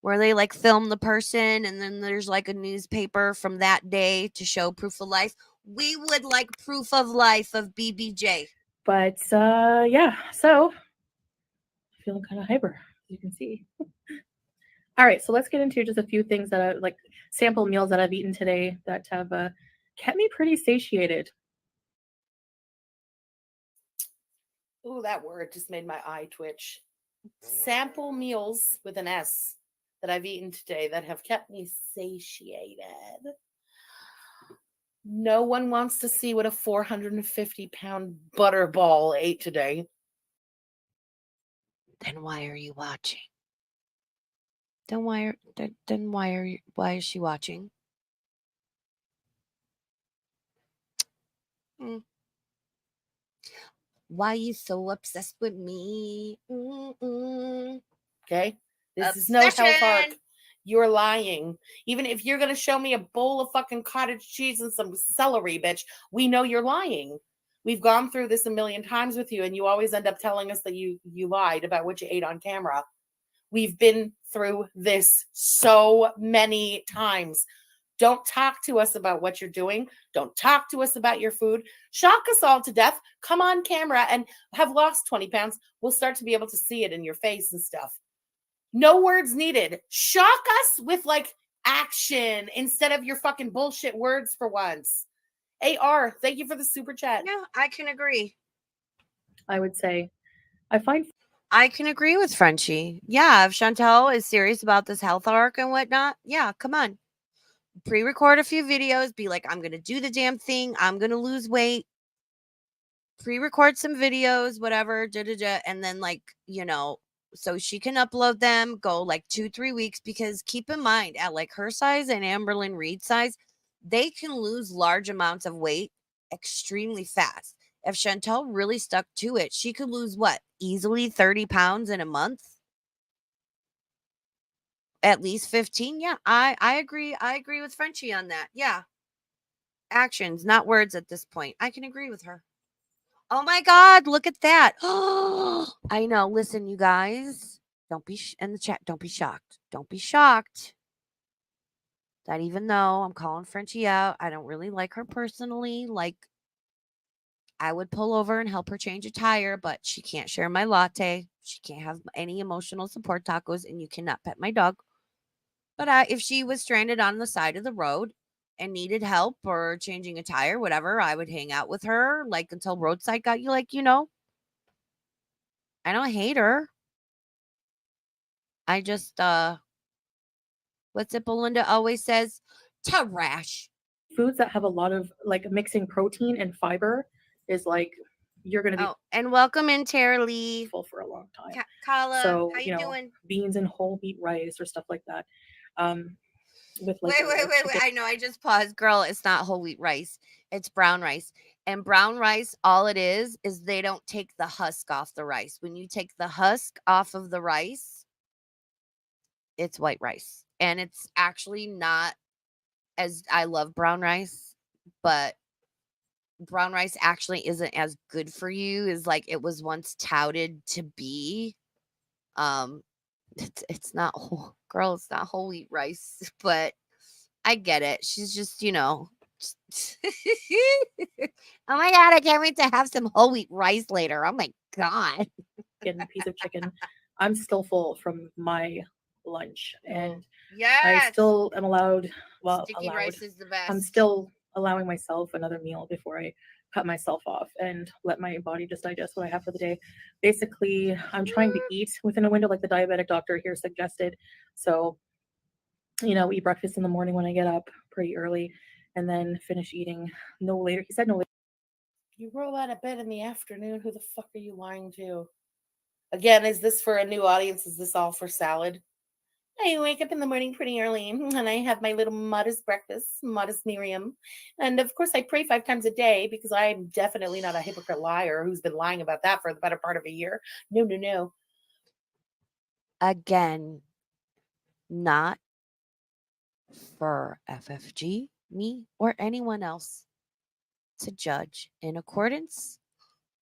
Where they like film the person and then there's like a newspaper from that day to show proof of life. We would like proof of life of BBJ. But yeah, so feeling kind of hyper, as you can see. All right, so let's get into just a few things that I like sample meals that I've eaten today that have kept me pretty satiated. Ooh, that word just made my eye twitch. Sample meals with an S that I've eaten today that have kept me satiated. No one wants to see what a 450-pound butterball ate today. Then why are you watching? Why is she watching? Why you so obsessed with me? Okay? This is no health arc. You're lying. Even if you're going to show me a bowl of fucking cottage cheese and some celery, bitch, we know you're lying. We've gone through this a million times with you, and you always end up telling us that you lied about what you ate on camera. We've been through this so many times. Don't talk to us about what you're doing. Don't talk to us about your food. Shock us all to death. Come on camera and have lost 20 pounds. We'll start to be able to see it in your face and stuff. No words needed. Shock us with like action instead of your fucking bullshit words for once. AR, thank you for the super chat. Yeah, I can agree. I would say I can agree with Frenchie. Yeah, if Chantel is serious about this health arc and whatnot, yeah, come on. Pre-record a few videos, be like, I'm going to do the damn thing. I'm going to lose weight. Pre-record some videos, whatever, and then like, so she can upload them, go like 2-3 weeks, because keep in mind at like her size and Amberlyn Reed size, they can lose large amounts of weight extremely fast. If Chantel really stuck to it, she could lose what? Easily 30 pounds in a month? At least 15? Yeah, I agree. I agree with Frenchie on that. Yeah. Actions, not words at this point. I can agree with her. Oh my God, look at that. I know. Listen, you guys, don't be in the chat. Don't be shocked. Don't be shocked that even though I'm calling Frenchie out, I don't really like her personally. Like, I would pull over and help her change a tire, but she can't share my latte. She can't have any emotional support tacos, and you cannot pet my dog. But if she was stranded on the side of the road and needed help or changing a tire, whatever, I would hang out with her like until roadside got you, like, I don't hate her. I just what's it Belinda always says? Trash. foods that have a lot of like mixing protein and fiber is like you're going to be Oh, and welcome in Tara Lee. full for a long time. Kala, So, how you doing? beans and whole wheat rice or stuff like that. With like Wait. I know, I just paused. Girl, it's not whole wheat rice. It's brown rice. And brown rice, all it is they don't take the husk off the rice. When you take the husk off of the rice, it's white rice. And it's actually not as I love brown rice, but brown rice actually isn't as good for you as like it was once touted to be. It's not whole, girl, it's not whole wheat rice, but I get it. She's just, oh my God, I can't wait to have some whole wheat rice later. Oh my God. getting a piece of chicken. I'm still full from my lunch, and yes, I still am allowed. sticky rice is the best. I'm still allowing myself another meal before I cut myself off and let my body just digest what I have for the day. Basically, I'm trying to eat within a window like the diabetic doctor here suggested. So, eat breakfast in the morning when I get up pretty early, and then finish eating no later. He said no later. You roll out of bed in the afternoon. Who the fuck are you lying to? Again, is this for a new audience? Is this all for salad? I wake up in the morning pretty early and I have my little modest breakfast, modest Miriam. And of course, I pray 5 times a day because I'm definitely not a hypocrite liar who's been lying about that for the better part of a year. No. Again, not for FFG, me, or anyone else to judge in accordance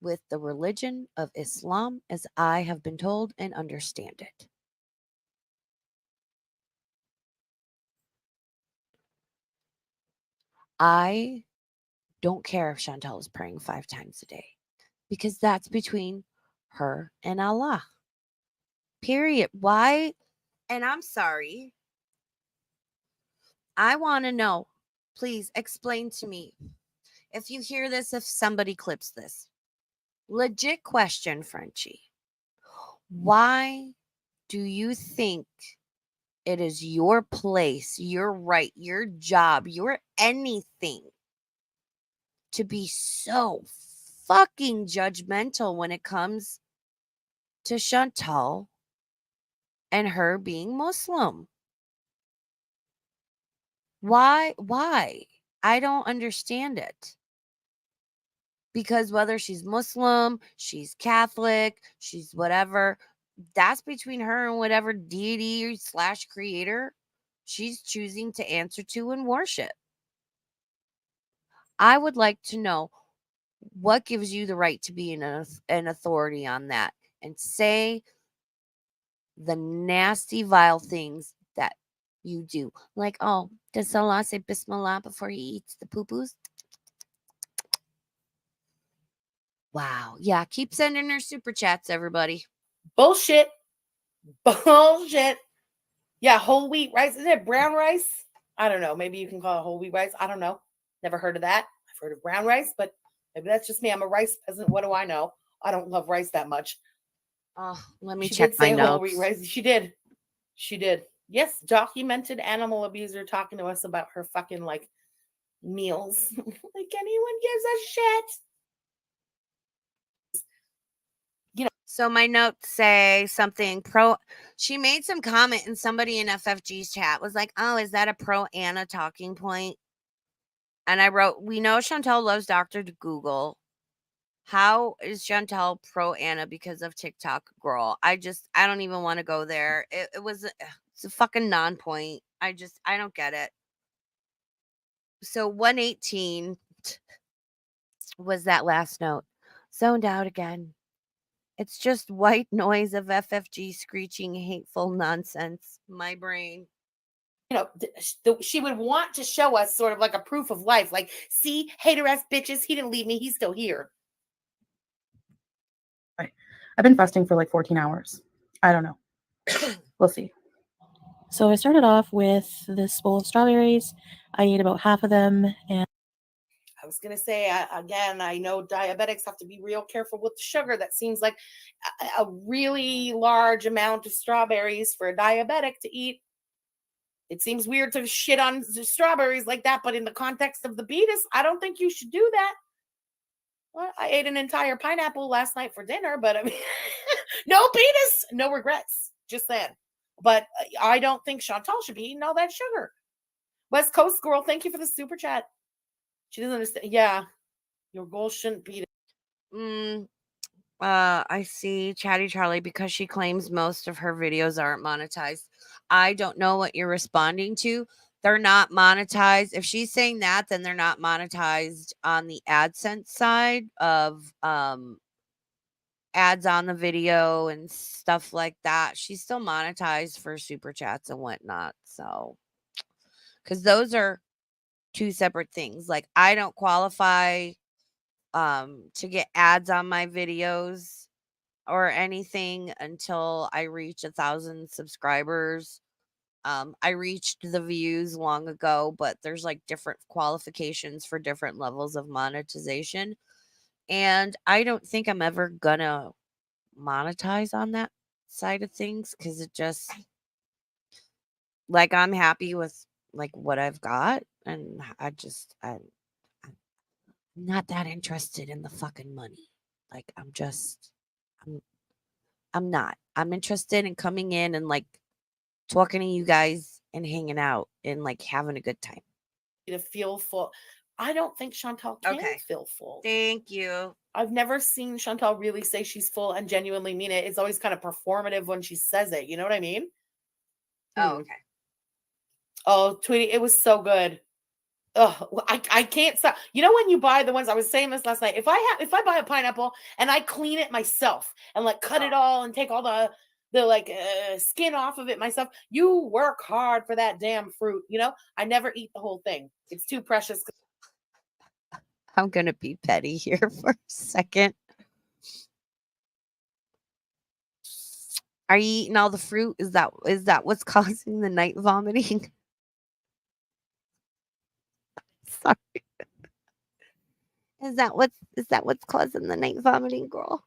with the religion of Islam as I have been told and understand it. I don't care if Chantel is praying 5 times a day because that's between her and Allah. Period. Why? And I'm sorry. I want to know. Please explain to me. If you hear this, if somebody clips this. Legit question, Frenchie. Why do you think it is your place, your right, your job, your anything to be so fucking judgmental when it comes to Chantal and her being Muslim? Why? I don't understand it. Because whether she's Muslim, she's Catholic, she's whatever, that's between her and whatever deity / creator she's choosing to answer to and worship. I would like to know what gives you the right to be an authority on that and say the nasty, vile things that you do. Like, oh, does Allah say Bismillah before he eats the poo-poos? Wow. Yeah, keep sending her super chats, everybody. Bullshit. Bullshit. Yeah, whole wheat rice. Is it brown rice? I don't know. Maybe you can call it whole wheat rice. I don't know. Never heard of that. I've heard of brown rice, but maybe that's just me. I'm a rice peasant. What do I know? I don't love rice that much. Oh, let me She check did my say notes. whole wheat rice. She did. She did. Yes, documented animal abuser talking to us about her fucking like meals. Like anyone gives a shit. So my notes say something pro. She made some comment, and somebody in FFG's chat was like, "Oh, is that a pro Anna talking point?" And I wrote, "We know Chantel loves Dr. Google. How is Chantel pro Anna because of TikTok GORL? I don't even want to go there. It's a fucking non-point. I don't get it." So 118 was that last note. Zoned out again. It's just white noise of FFG screeching hateful nonsense. My brain. She would want to show us sort of like a proof of life. Like, see, hater ass bitches, he didn't leave me. He's still here. I've been fasting for like 14 hours. I don't know. We'll see. So I started off with this bowl of strawberries. I ate about half of them, and I was going to say, again, I know diabetics have to be real careful with the sugar. That seems like a really large amount of strawberries for a diabetic to eat. It seems weird to shit on strawberries like that, but in the context of the B.T.E.E, I don't think you should do that. Well, I ate an entire pineapple last night for dinner, but I mean, no B.T.E.E, no regrets. Just saying. But I don't think Chantal should be eating all that sugar. West Coast girl, thank you for the super chat. She doesn't understand. Yeah, your goal shouldn't be to. I see Chatty Charlie because she claims most of her videos aren't monetized. I don't know what you're responding to. They're not monetized. If she's saying that, then they're not monetized on the AdSense side of ads on the video and stuff like that. She's still monetized for super chats and whatnot. So, because those are two separate things. Like, I don't qualify to get ads on my videos or anything until I reach 1,000 subscribers. I reached the views long ago, but there's like different qualifications for different levels of monetization. And I don't think I'm ever gonna monetize on that side of things because it just like I'm happy with like what I've got, and I'm not that interested in the fucking money. Like I'm not. I'm interested in coming in and like talking to you guys and hanging out and like having a good time. To feel full. I don't think Chantel can Okay. feel full. Thank you. I've never seen Chantel really say she's full and genuinely mean it. It's always kind of performative when she says it. You know what I mean? Oh, okay. Oh, Tweety, it was so good. Oh, I can't stop. You know when you buy the ones, I was saying this last night. If I buy a pineapple and I clean it myself and like cut it all and take all the like skin off of it myself, you work hard for that damn fruit. You know, I never eat the whole thing. It's too precious. I'm gonna be petty here for a second. Are you eating all the fruit? Is that what's causing the night vomiting? Sorry. Is that what's causing the night vomiting, girl?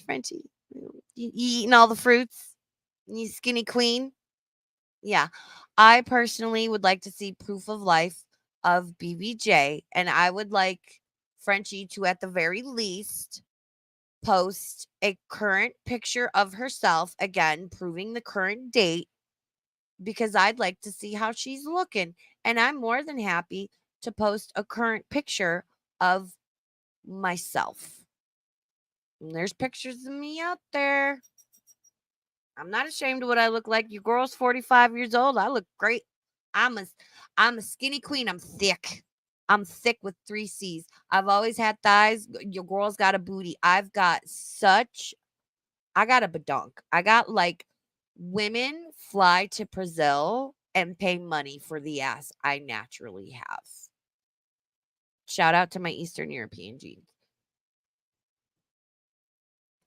Frenchie. You eating all the fruits? You skinny queen? Yeah. I personally would like to see proof of life of BBJ, and I would like Frenchie to, at the very least, post a current picture of herself, again, proving the current date, because I'd like to see how she's looking. And I'm more than happy to post a current picture of myself. And there's pictures of me out there. I'm not ashamed of what I look like. Your girl's 45 years old. I look great. I'm a skinny queen. I'm thick. I'm thick with 3 C's. I've always had thighs. Your girl's got a booty. I got a badonk. I got like women fly to Brazil and pay money for the ass I naturally have. Shout out to my Eastern European genes.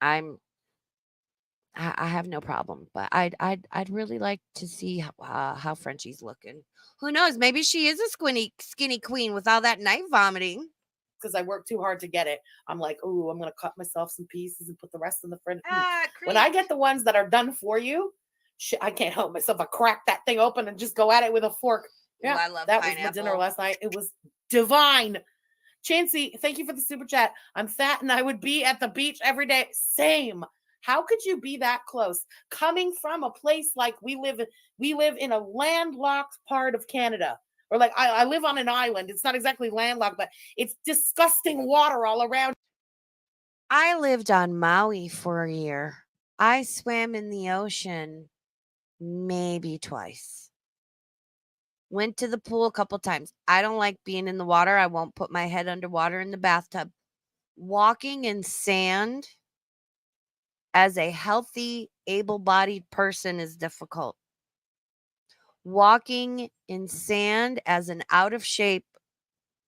I have no problem, but I'd really like to see how Frenchie's looking. Who knows? Maybe she is a skinny queen with all that night vomiting. Because I worked too hard to get it. I'm like, oh, I'm gonna cut myself some pieces and put the rest in the fridge. When I get the ones that are done for you, I can't help myself. I crack that thing open and just go at it with a fork. Yeah, I love that pineapple. was my dinner last night. It was divine. Chansey, thank you for the super chat. I'm fat and I would be at the beach every day. Same. How could you be that close? Coming from a place like we live in a landlocked part of Canada. Or like I live on an island. It's not exactly landlocked, but it's disgusting water all around. I lived on Maui for a year. I swam in the ocean maybe twice. Went to the pool a couple times. I don't like being in the water. I won't put my head underwater in the bathtub. Walking in sand as a healthy, able-bodied person is difficult. Walking in sand as an out of shape,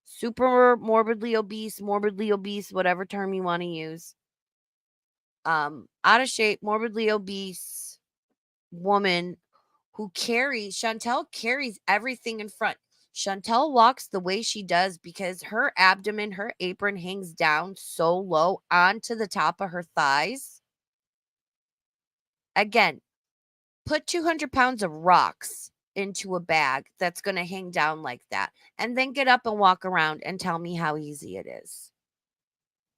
super morbidly obese, whatever term you want to use, out of shape, morbidly obese woman who Chantel carries everything in front. Chantel walks the way she does because her abdomen, her apron hangs down so low onto the top of her thighs. Again, put 200 pounds of rocks into a bag that's going to hang down like that, and then get up and walk around and tell me how easy it is.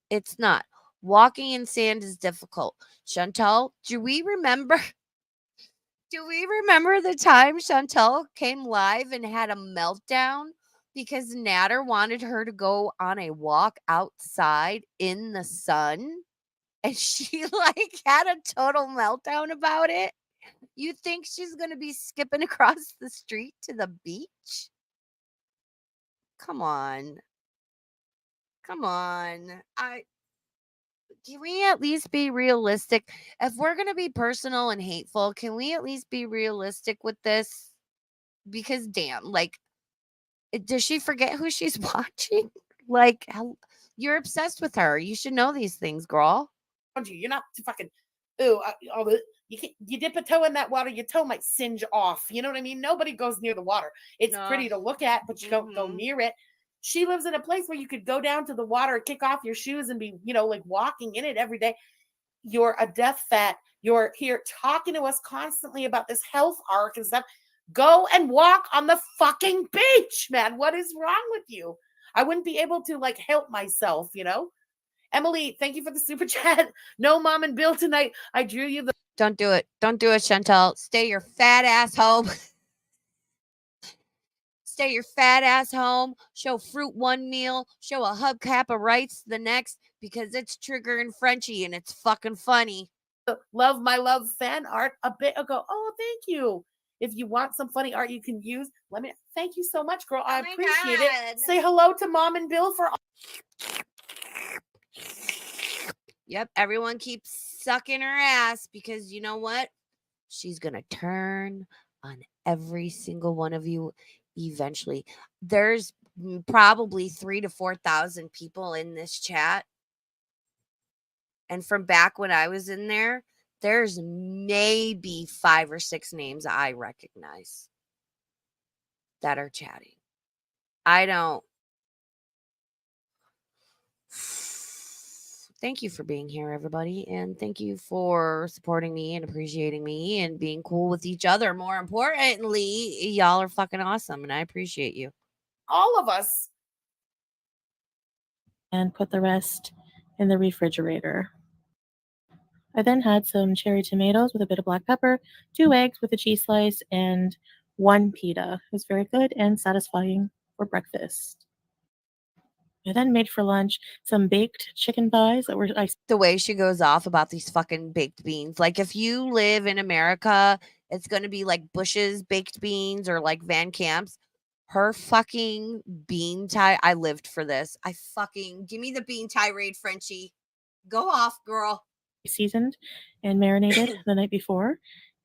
It's not. Walking in sand is difficult. Chantel, do we remember the time Chantel came live and had a meltdown because Natter wanted her to go on a walk outside in the sun? And she like had a total meltdown about it. You think she's going to be skipping across the street to the beach? Come on. Can we at least be realistic? If we're going to be personal and hateful, can we at least be realistic with this? Because damn, like, does she forget who she's watching? Like, you're obsessed with her. You should know these things, girl. You're not fucking, you dip a toe in that water, your toe might singe off. You know what I mean? Nobody goes near the water. It's pretty to look at, but you don't go near it. She lives in a place where you could go down to the water, kick off your shoes, and be, like walking in it every day. You're a death fat. You're here talking to us constantly about this health arc and stuff. Go and walk on the fucking beach, man. What is wrong with you? I wouldn't be able to like help myself, Emily, thank you for the super chat. No mom and Bill tonight. I drew you the. Don't do it. Don't do it, Chantel. Stay your fat ass home. stay your fat ass home, show fruit one meal, show a hubcap of rice the next, because it's triggering Frenchie and it's fucking funny. Love my love fan art a bit ago. Oh, thank you. If you want some funny art you can use, let me. Thank you so much, girl. I my appreciate God. it. Say hello to Mom and Bill for. Yep, everyone keeps sucking her ass because you know what? She's going to turn on every single one of you eventually. There's probably 3,000 to 4,000 people in this chat. And from back when I was in there, there's maybe 5 or 6 names I recognize that are chatting. I don't. Thank you for being here, everybody. And thank you for supporting me and appreciating me and being cool with each other. More importantly, y'all are fucking awesome and I appreciate you. All of us. And put the rest in the refrigerator. I then had some cherry tomatoes with a bit of black pepper, 2 eggs with a cheese slice, and 1 pita. It was very good and satisfying for breakfast. I then made for lunch some baked chicken thighs that were The way she goes off about these fucking baked beans. Like if you live in America, it's going to be like Bush's baked beans or like Van Camp's. Her fucking bean tie. I lived for this. I fucking give me the bean tirade, Frenchie. Go off, girl. seasoned and marinated the night before.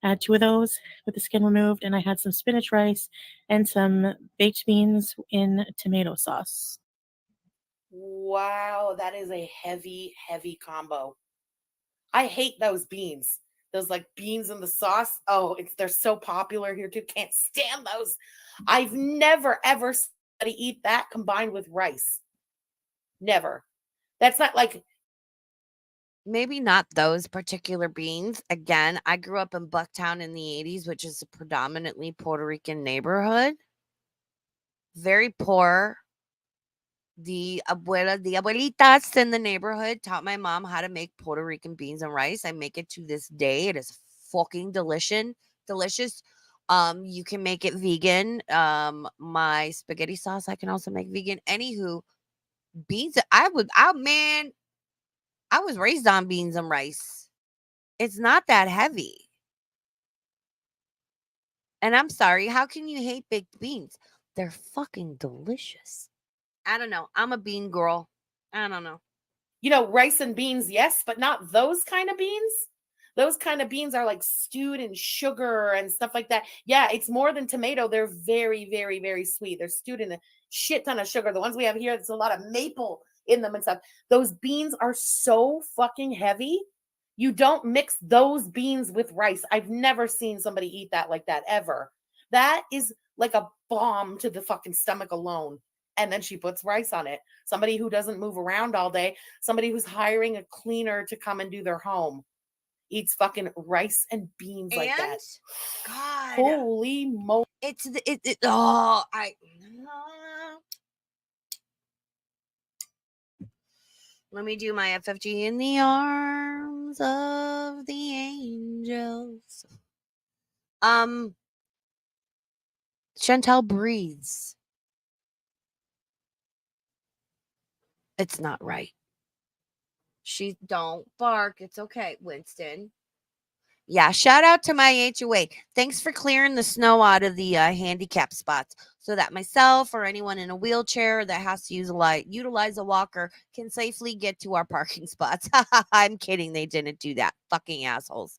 I had 2 of those with the skin removed, and I had some spinach rice and some baked beans in tomato sauce. Wow, that is a heavy, heavy combo. I hate those beans. Those like beans in the sauce. Oh, they're so popular here too. Can't stand those. I've never ever seen somebody eat that combined with rice. Never. That's not like. Maybe not those particular beans. Again, I grew up in Bucktown in the 80s, which is a predominantly Puerto Rican neighborhood. Very poor. The abuelitas in the neighborhood taught my mom how to make Puerto Rican beans and rice. I make it to this day. It is fucking delicious. You can make it vegan. My spaghetti sauce I can also make vegan. Anywho, beans. I was raised on beans and rice. It's not that heavy. And I'm sorry, how can you hate baked beans? They're fucking delicious. I don't know. I'm a bean girl. I don't know. Rice and beans, yes, but not those kind of beans. Those kind of beans are like stewed in sugar and stuff like that. Yeah, it's more than tomato. They're very, very, very sweet. They're stewed in a shit ton of sugar. The ones we have here, there's a lot of maple in them and stuff. Those beans are so fucking heavy. You don't mix those beans with rice. I've never seen somebody eat that like that ever. That is like a bomb to the fucking stomach alone. And then she puts rice on it. Somebody who doesn't move around all day, somebody who's hiring a cleaner to come and do their home, eats fucking rice and beans like that. God, Holy moly. Let me do my FFG in the arms of the angels. Chantel breathes. It's not right. She don't bark. It's okay, Winston. Yeah, shout out to my HOA. Thanks for clearing the snow out of the handicap spots so that myself or anyone in a wheelchair that has to utilize a walker can safely get to our parking spots. I'm kidding. They didn't do that. Fucking assholes.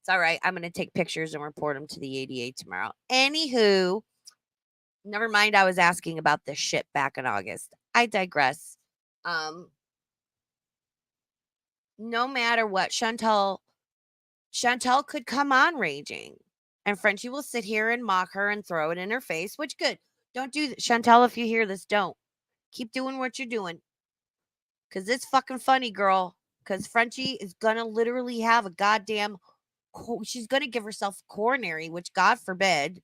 It's all right. I'm going to take pictures and report them to the ADA tomorrow. Anywho, never mind. I was asking about this shit back in August. I digress. No matter what, Chantel could come on raging, and Frenchie will sit here and mock her and throw it in her face, which good. Don't do that. Chantel, if you hear this, don't. Keep doing what you're doing. Because it's fucking funny, girl. Because Frenchie is going to literally have a goddamn, she's going to give herself coronary, which God forbid.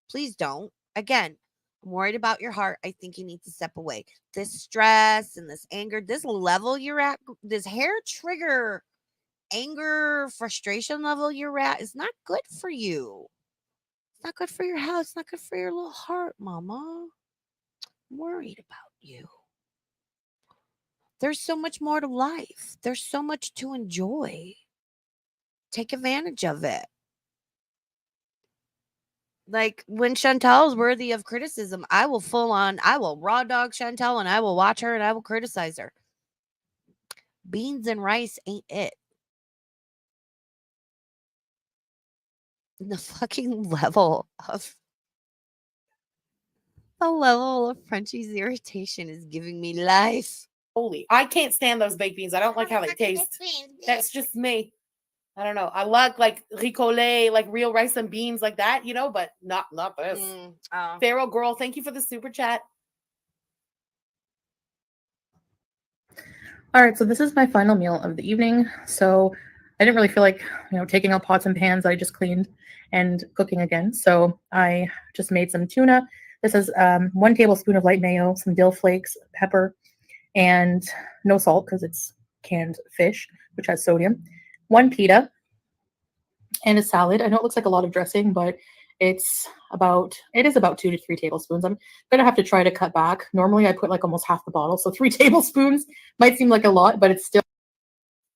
Please don't. Again, I'm worried about your heart. I think you need to step away. This stress and this anger, this level you're at, this hair trigger anger, frustration level you're at is not good for you. It's not good for your health. It's not good for your little heart, mama. I'm worried about you. There's so much more to life. There's so much to enjoy. Take advantage of it. Like when Chantel is worthy of criticism, I will raw dog Chantel and I will watch her and I will criticize her. Beans and rice ain't it. The fucking level of Frenchie's irritation is giving me life. Holy, I can't stand those baked beans. I don't like how they taste. That's just me. I don't know. I like ricolet, like real rice and beans like that, but not this. Pharaoh Girl, thank you for the super chat. All right, so this is my final meal of the evening. So I didn't really feel like, taking out pots and pans. I just cleaned and cooking again. So I just made some tuna. This is 1 tablespoon of light mayo, some dill flakes, pepper, and no salt because it's canned fish, which has sodium. 1 pita and a salad. I know it looks like a lot of dressing, but it is about 2 to 3 tablespoons. I'm gonna have to try to cut back. Normally I put like almost half the bottle, so 3 tablespoons might seem like a lot, but it's still.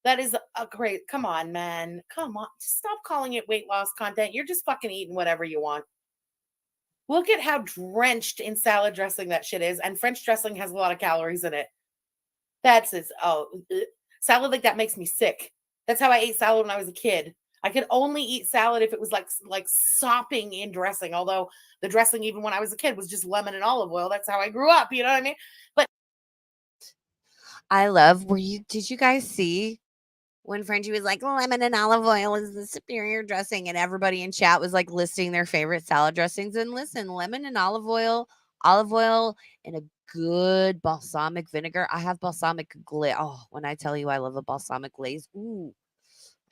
That is a great. Come on, man. Come on. Stop calling it weight loss content. You're just fucking eating whatever you want. Look at how drenched in salad dressing that shit is. And French dressing has a lot of calories in it. Salad like that makes me sick. That's how I ate salad when I was a kid. I could only eat salad if it was like sopping in dressing. Although the dressing, even when I was a kid, was just lemon and olive oil. That's how I grew up. You know what I mean? But I love, did you guys see when Frenchie was like, lemon and olive oil is the superior dressing, and everybody in chat was like listing their favorite salad dressings? And listen, lemon and olive oil, and a good balsamic vinegar. I have balsamic glaze. Oh, when I tell you I love a balsamic glaze, ooh,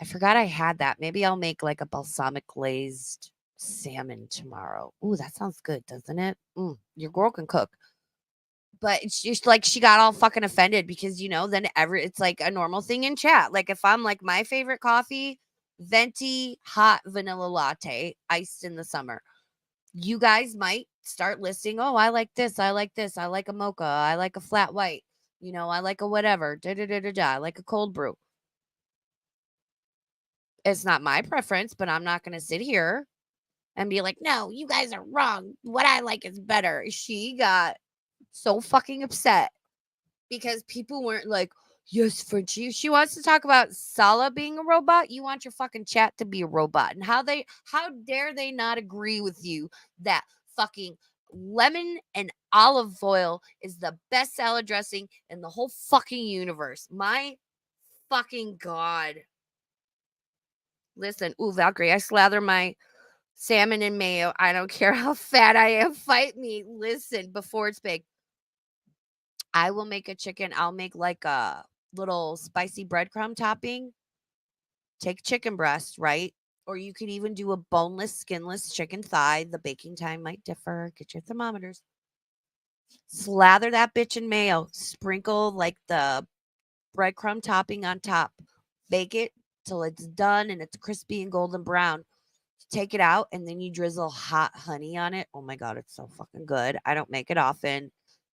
I forgot I had that. Maybe I'll make like a balsamic glazed salmon tomorrow. Ooh, that sounds good, doesn't it? Your girl can cook. But it's just like she got all fucking offended because, then it's like a normal thing in chat. Like if I'm like my favorite coffee, venti hot vanilla latte, iced in the summer. You guys might start listing, oh, I like this, I like this, I like a mocha, I like a flat white, I like a whatever, I like a cold brew. It's not my preference, but I'm not going to sit here and be like, no, you guys are wrong. What I like is better. She got so fucking upset because people weren't like, yes, Frenchie. She wants to talk about Sala being a robot. You want your fucking chat to be a robot. And how dare they not agree with you that fucking lemon and olive oil is the best salad dressing in the whole fucking universe. My fucking God. Listen, Valkyrie, I slather my salmon in mayo. I don't care how fat I am. Fight me. Listen, before it's baked. I will make a chicken. I'll make like a little spicy breadcrumb topping. Take chicken breast, right? Or you could even do a boneless, skinless chicken thigh. The baking time might differ. Get your thermometers. Slather that bitch in mayo. Sprinkle like the breadcrumb topping on top. Bake it till it's done and it's crispy and golden brown. Take it out and then you drizzle hot honey on it. Oh my God, it's so fucking good. I don't make it often.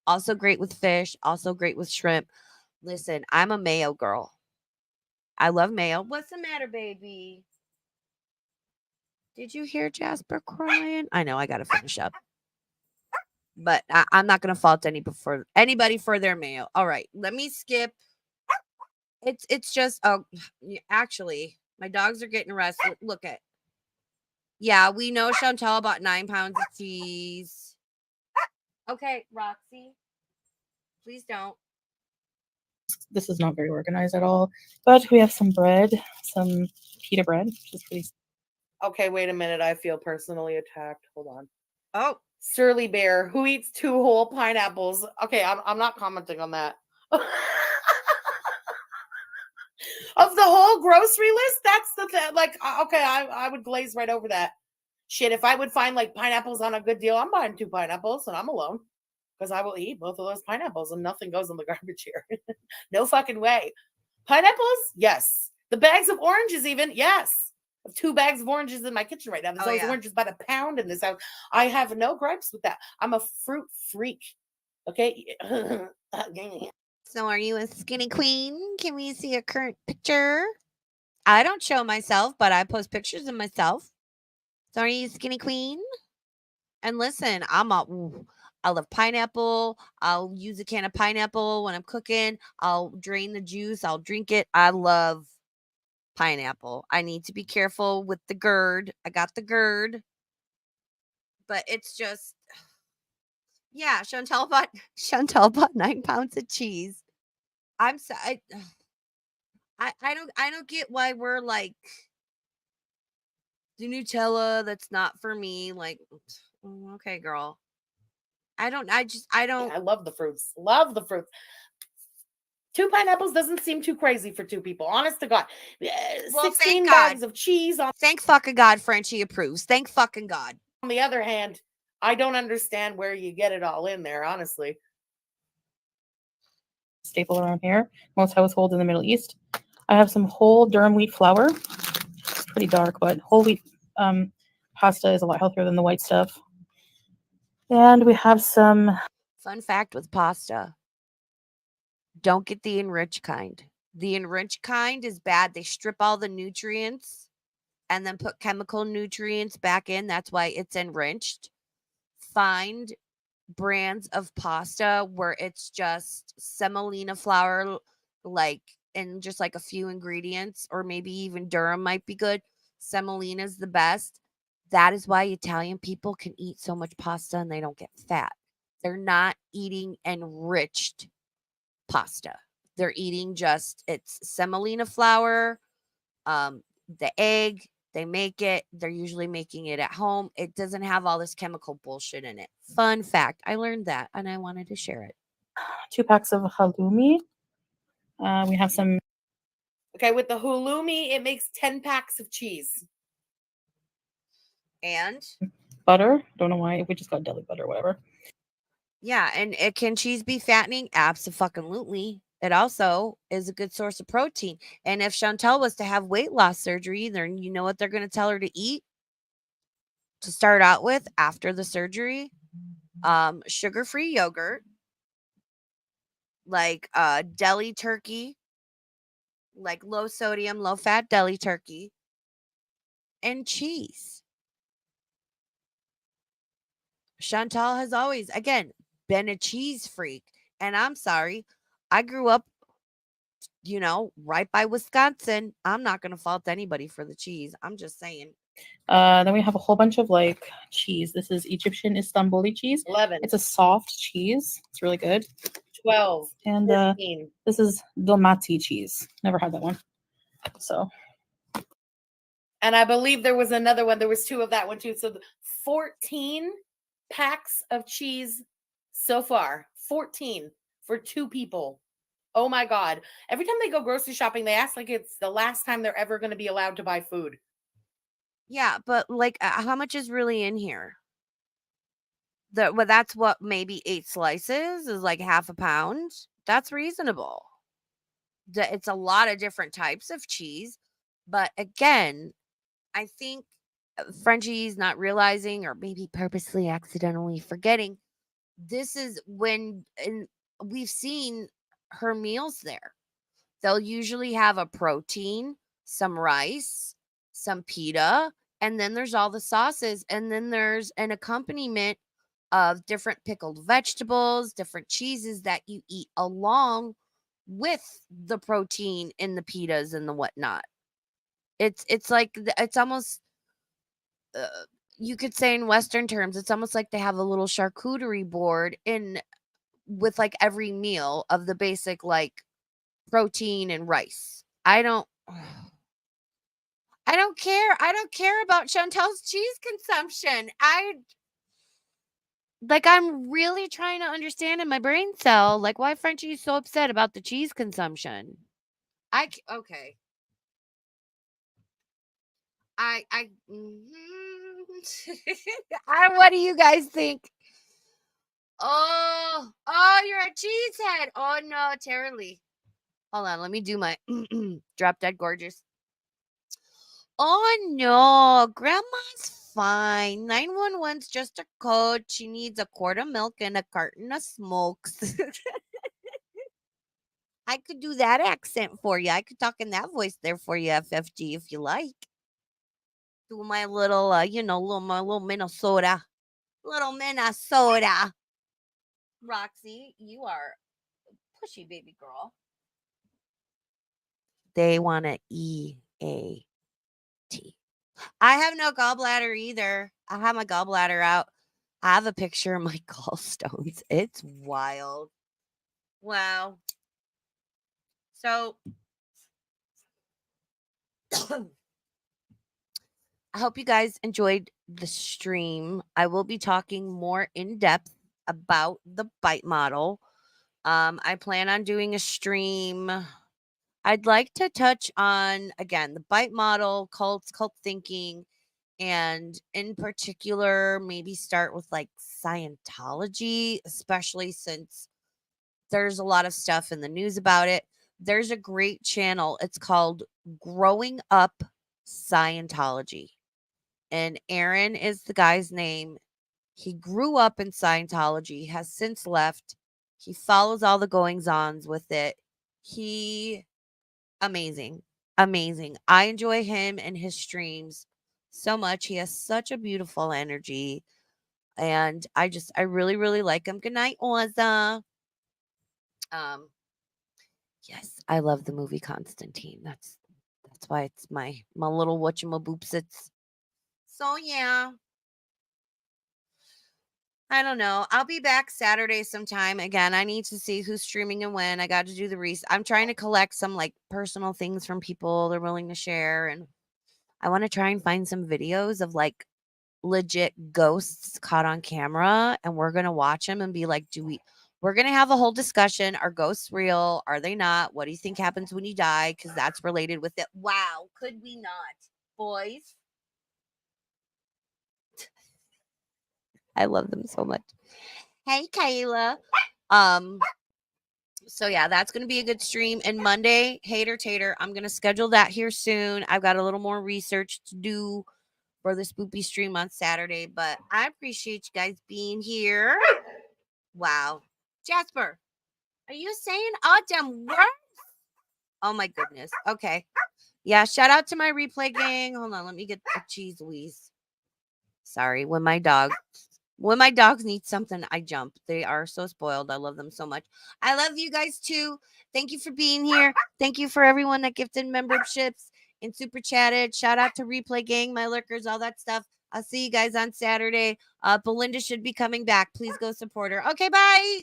Also great with fish. Also great with shrimp. Listen, I'm a mayo girl. I love mayo. What's the matter, baby? Did you hear Jasper crying? I know, I got to finish up. But I'm not going to fault anybody for their mayo. All right, let me skip. It's just, actually, my dogs are getting rested. Look at. Yeah, we know Chantel bought 9 pounds of cheese. Okay, Roxy. Please don't. This is not very organized at all. But we have some bread, some pita bread, which is pretty. Okay, wait a minute. I feel personally attacked. Hold on. Oh, Surly Bear, who eats 2 whole pineapples. Okay, I'm not commenting on that. Of the whole grocery list, that's the thing. Like, okay, I would glaze right over that. Shit, if I would find like pineapples on a good deal, I'm buying 2 pineapples and I'm alone. Because I will eat both of those pineapples and nothing goes in the garbage here. No fucking way. Pineapples? Yes. The bags of oranges even? Yes. have 2 bags of oranges in my kitchen right now. There's always oranges by the pound in this house. I have no gripes with that. I'm a fruit freak. Okay. So are you a skinny queen? Can we see a current picture? I don't show myself, but I post pictures of myself. So are you a skinny queen? And listen, I love pineapple. I'll use a can of pineapple when I'm cooking. I'll drain the juice. I'll drink it. I love pineapple. I need to be careful with the GERD. I got the GERD. But it's just, yeah, Chantel bought 9 pounds of cheese. I'm sorry. I don't get why we're like the Nutella that's not for me. Like, okay, girl. I don't. I love the fruits. Love the fruits. 2 pineapples doesn't seem too crazy for 2 people. Honest to God. Well, 16 bags of cheese on. Thank fucking God Frenchie approves. Thank fucking God. On the other hand, I don't understand where you get it all in there, honestly. Staple around here. Most households in the Middle East. I have some whole durum wheat flour. It's pretty dark, but whole wheat pasta is a lot healthier than the white stuff. And we have some. Fun fact with pasta. Don't get the enriched kind. The enriched kind is bad. They strip all the nutrients and then put chemical nutrients back in. That's why it's enriched. Find brands of pasta where it's just semolina flour, like, and just like a few ingredients, or maybe even durum might be good. Semolina is the best. That is why Italian people can eat so much pasta and they don't get fat. They're not eating enriched pasta. They're eating it's semolina flour, the egg, they make it. They're usually making it at home. It doesn't have all this chemical bullshit in it. Fun fact. I learned that and I wanted to share it. 2 packs of halloumi. We have some. Okay, with the halloumi, it makes 10 packs of cheese. And butter. Don't know why. We just got deli butter, whatever. Yeah, and can cheese be fattening? Absolutely. It also is a good source of protein. And if Chantel was to have weight loss surgery, then you know what they're going to tell her to eat to start out with after the surgery? Sugar-free yogurt, like deli turkey, like low sodium, low fat deli turkey, and cheese. Chantal has always, again, been a cheese freak. And I'm sorry, I grew up, right by Wisconsin. I'm not going to fault anybody for the cheese. I'm just saying. Then we have a whole bunch of like cheese. This is Egyptian Istanbuli cheese. 11. It's a soft cheese. It's really good. 12. And 15. This is Dolmati cheese. Never had that one. So. And I believe there was another one. There was 2 of that one too. So 14 packs of cheese so far. 14 for 2 people. Oh my God. Every time they go grocery shopping, they ask like it's the last time they're ever going to be allowed to buy food. Yeah, but like how much is really in here? Well, that's what, maybe 8 slices is like half a pound. That's reasonable. It's a lot of different types of cheese. But again, I think Frenchie's not realizing, or maybe purposely accidentally forgetting, this is when, and we've seen her meals there. They'll usually have a protein, some rice, some pita, and then there's all the sauces, and then there's an accompaniment of different pickled vegetables, different cheeses that you eat along with the protein and the pitas and the whatnot. It's like, it's almost, you could say in Western terms, it's almost like they have a little charcuterie board with like every meal of the basic like protein and rice. I don't care. I don't care about Chantel's cheese consumption. I'm really trying to understand in my brain cell, like, why Frenchie is so upset about the cheese consumption. Okay. What do you guys think? Oh, you're a cheesehead. Oh no, terribly. Hold on, let me do my drop dead gorgeous. Oh no, grandma's fine. 911's just a code. She needs a quart of milk and a carton of smokes. I could do that accent for you. I could talk in that voice there for you, FFG, if you like. Do my little, my little Minnesota. Little Minnesota. Roxy, you are pushy, baby girl. They want to EAT. I have no gallbladder either. I have my gallbladder out. I have a picture of my gallstones. It's wild. Wow. So I hope you guys enjoyed the stream. I will be talking more in depth about the bite model. I plan on doing a stream. I'd like to touch on, again, the bite model, cult thinking, and in particular, maybe start with like Scientology, especially since there's a lot of stuff in the news about it. There's a great channel. It's called Growing Up Scientology. And Aaron is the guy's name. He grew up in Scientology, has since left. He follows all the goings ons with it. He amazing. Amazing. I enjoy him and his streams so much. He has such a beautiful energy. And I really, really like him. Good night, Oza. Yes, I love the movie Constantine. That's why it's my little whatchamaboopsits. So yeah. I don't know. I'll be back Saturday sometime. Again, I need to see who's streaming and when. I got to do the research. I'm trying to collect some like personal things from people they're willing to share. And I want to try and find some videos of like legit ghosts caught on camera. And we're going to watch them and be like, we're going to have a whole discussion. Are ghosts real? Are they not? What do you think happens when you die? Because that's related with it. Wow. Could we not, boys? I love them so much. Hey, Kayla. So yeah, that's going to be a good stream. And Monday, Hater Tater, I'm going to schedule that here soon. I've got a little more research to do for the spoopy stream on Saturday, but I appreciate you guys being here. Wow. Jasper, are you saying all damn words? Oh my goodness. Okay. Yeah, shout out to my replay gang. Hold on, let me get the cheese Louise. Sorry, when my dogs need something, I jump. They are so spoiled. I love them so much. I love you guys too. Thank you for being here. Thank you for everyone that gifted memberships and super chatted. Shout out to Replay Gang, my lurkers, all that stuff. I'll see you guys on Saturday. Belinda should be coming back. Please go support her. Okay, bye.